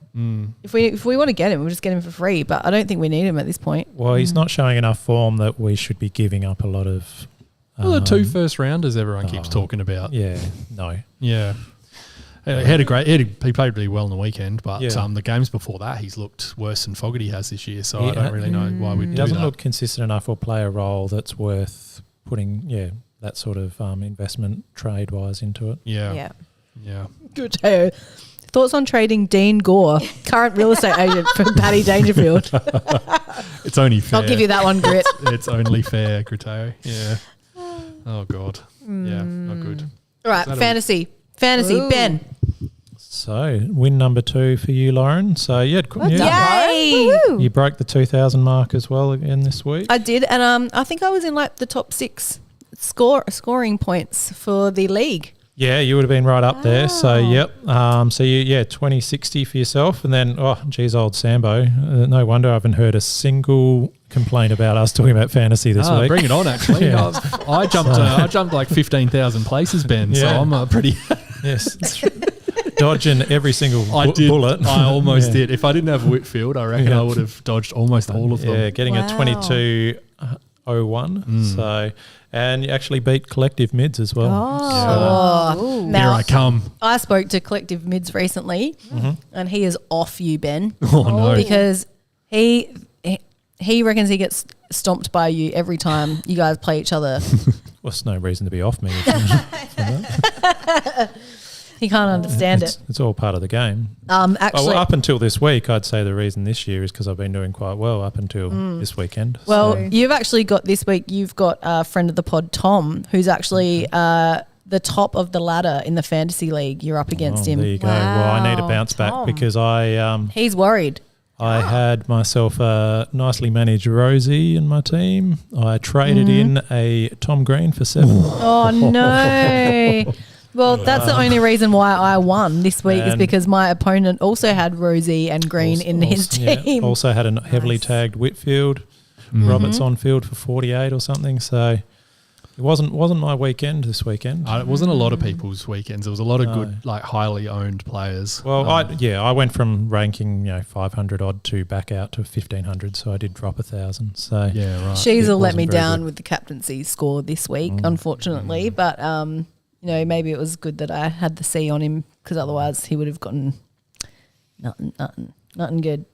If we want to get him, we'll just get him for free. But I don't think we need him at this point. Well, he's not showing enough form that we should be giving up a lot of. The 2 first rounders everyone keeps talking about. Yeah, no. Yeah. He played really well on the weekend, but Yeah. the games before that, he's looked worse than Fogarty has this year. So I don't really know why we'd do that. He doesn't look consistent enough or play a role that's worth putting, that sort of investment trade-wise into it. Yeah. Griteo. Thoughts on trading Dean Gore, current real estate agent, for Paddy Dangerfield? It's only fair. I'll give you that one, Grit. It's only fair, Griteo. Yeah. Oh, God. Yeah, not good. All right, fantasy. Ooh. Ben. So, win number 2 for you, Lauren. So, Yay! You broke the 2,000 mark as well again this week. I did, and I think I was in like the top 6 scoring points for the league. Yeah, you would have been right up there. So, yep. So, 2060 for yourself. And then, old Sambo. No wonder I haven't heard a single complaint about us talking about fantasy this week. Bring it on, actually. Yeah. I jumped like 15,000 places, Ben. So I'm pretty... Yes. Dodging every single bullet. I almost did. If I didn't have Whitfield, I reckon I would have dodged almost all of them. Yeah, getting a 22.01. So, and you actually beat Collective Mids as well. Here I come. I spoke to Collective Mids recently, and he is off you, Ben. Oh, no. Because he reckons he gets stomped by you every time you guys play each other. Well, there's no reason to be off me. He can't understand it. It's all part of the game. Actually, up until this week, I'd say the reason this year is because I've been doing quite well up until this weekend. Well, you've actually got this week, you've got a friend of the pod, Tom, who's actually the top of the ladder in the fantasy league. You're up against him. There you go. Well, I need to bounce back because he's worried. I had myself a nicely managed Rosie in my team. I traded in a Tom Green for 7. Oh, no. Well, that's the only reason why I won this week is because my opponent also had Rosie and Green in his team. Yeah, also had a heavily tagged Whitfield. Roberts on field for 48 or something. So it wasn't my weekend this weekend. It wasn't a lot of people's weekends. There was a lot of good, like highly owned players. Well, I went from ranking 500 odd to back out to 1,500. So I did drop 1,000. So yeah, right. She's let me down with the captaincy score this week, unfortunately. But maybe it was good that I had the C on him because otherwise he would have gotten nothing good.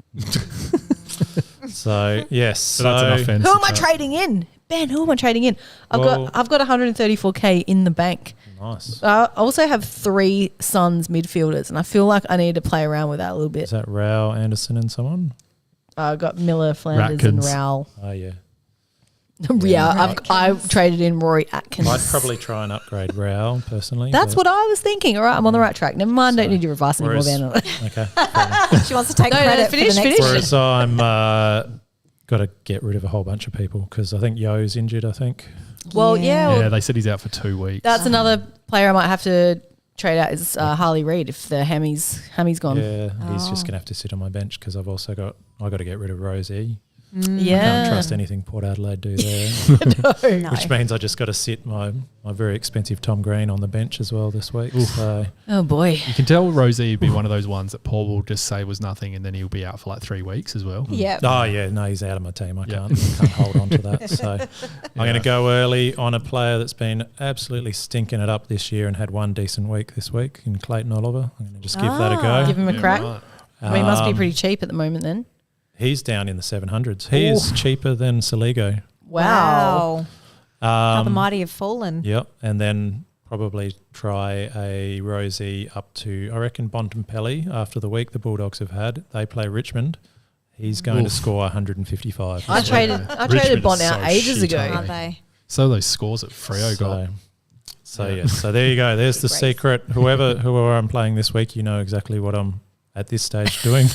So yes, so that's enough fantasy. Who am I trading in, Ben? Who am I trading in? I've got 134k in the bank. Nice. I also have 3 Suns midfielders, and I feel like I need to play around with that a little bit. Is that Rao, Anderson, and someone? I got Miller, Flanders, and Rowell. Oh yeah. I traded in Rory Atkins. I'd probably try and upgrade Rao personally. That's what I was thinking. All right, I'm on the right track. Never mind, don't need your advice anymore, Ben. Okay. She wants to take credit for the next one. Whereas I'm got to get rid of a whole bunch of people because I think Yo's injured, I think. Well, yeah, they said he's out for 2 weeks. That's another player I might have to trade out is Harley Reid if the Hammy's gone. Yeah, he's just going to have to sit on my bench because I've also got to get rid of Rosie. Yeah. I can't trust anything Port Adelaide do there. No. Which means I just got to sit my very expensive Tom Green on the bench as well this week. So. Oh boy. You can tell Rosie would be one of those ones that Paul will just say was nothing and then he'll be out for like 3 weeks as well. Yeah. Oh yeah, no, he's out of my team. I can't hold on to that. So I'm going to go early on a player that's been absolutely stinking it up this year and had one decent week this week in Clayton Oliver. I'm going to just give that a go. Give him a crack. Right. I mean, he must be pretty cheap at the moment then. He's down in the 700s. He is cheaper than Saligo. Wow. How the mighty have fallen. Yep. And then probably try a Rosie up to, I reckon, Bontempelli after the week the Bulldogs have had. They play Richmond. He's going to score 155. I traded Bont out ages ago. Aren't they? So those scores at Freo got. So yes. So there you go. There's the secret. Whoever I'm playing this week, you know exactly what I'm at this stage doing.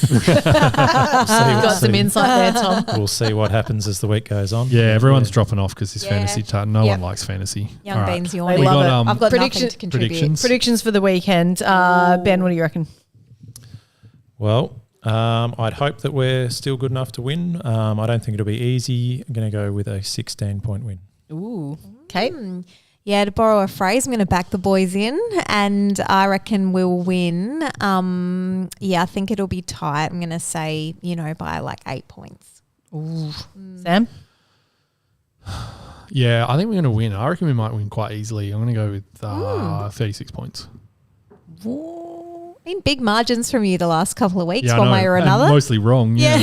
Got some insight there, Tom. We'll see what happens as the week goes on. Yeah, everyone's dropping off because this Yeah. fantasy no Yep. one likes fantasy. Young All right. Beans, I yawning. love got, it. I've got Prediction- nothing to contribute. predictions. Predictions for the weekend. Ben, what do you reckon? Well, I'd hope that we're still good enough to win. I don't think it'll be easy. I'm going to go with a 16-point win. Ooh. Kate? Yeah, to borrow a phrase, I'm going to back the boys in, and I reckon we'll win. I think it'll be tight. I'm going to say, by like 8 points. Ooh. Sam? Yeah, I think we're going to win. I reckon we might win quite easily. I'm going to go with 36 points. Been big margins from you the last couple of weeks, Yeah, I one know. way or And another. mostly wrong. Yeah.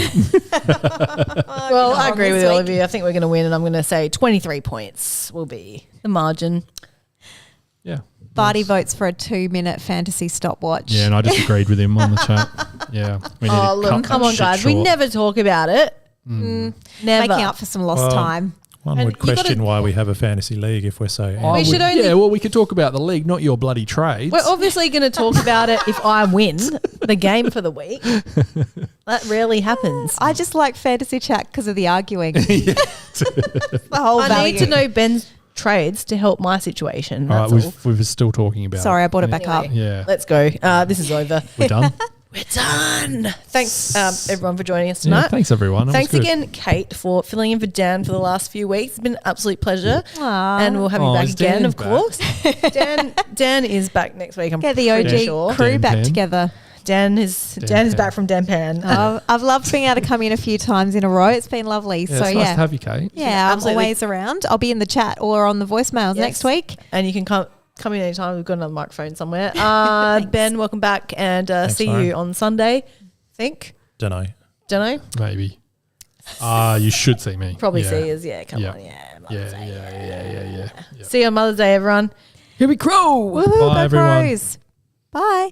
Well, I agree with all of you. I think we're going to win, and I'm going to say 23 points will be the margin. Yeah. Barty votes for a 2-minute fantasy stopwatch. Yeah, and I just agreed with him on the chat. Yeah. We need to Oh, look, cut come that on, shit guys. We short. never talk about it. Never. Making up for some lost time. One And would you gotta- question why we have a fantasy league if we're so... I We should would- only- Yeah, well, we could talk about the league, not your bloody trades. We're obviously going to talk about it if I win the game for the week. That rarely happens. I just like fantasy chat because of the arguing. The whole I value. need to know Ben's trades to help my situation. All right, That's all. we were still talking about Sorry, it. I brought it back up. Anyway. Yeah. Let's go. This is over. We're done. We're done. Thanks, everyone, for joining us Yeah, tonight. thanks, everyone. That Thanks was good. again, Kate, for filling in for Dan for the last few weeks. It's been an absolute pleasure. Aw. And we'll have you Oh, back is again, Dan of back? course. Dan is back next week. I'm Get the pretty OG sure. crew Dan back Pan. together. Dan is back from Dan Pan. I've loved being able to come in a few times in a row. It's been lovely. Yeah, so it's nice to have you, Kate. Yeah, I'm Absolutely. always around. I'll be in the chat or on the voicemails Yes. next week. And you can come in anytime. We've got another microphone somewhere. Ben, welcome back, and see Lauren. you on Sunday. Think? Don't know. Don't know. Maybe. You should see me. Probably yeah. see us. Yeah, come Yeah. on. Yeah, Yeah, Mother's Day. yeah. See you on Mother's Day, everyone. Here we crow. Woohoo, Bye, go everyone. Crows. Bye.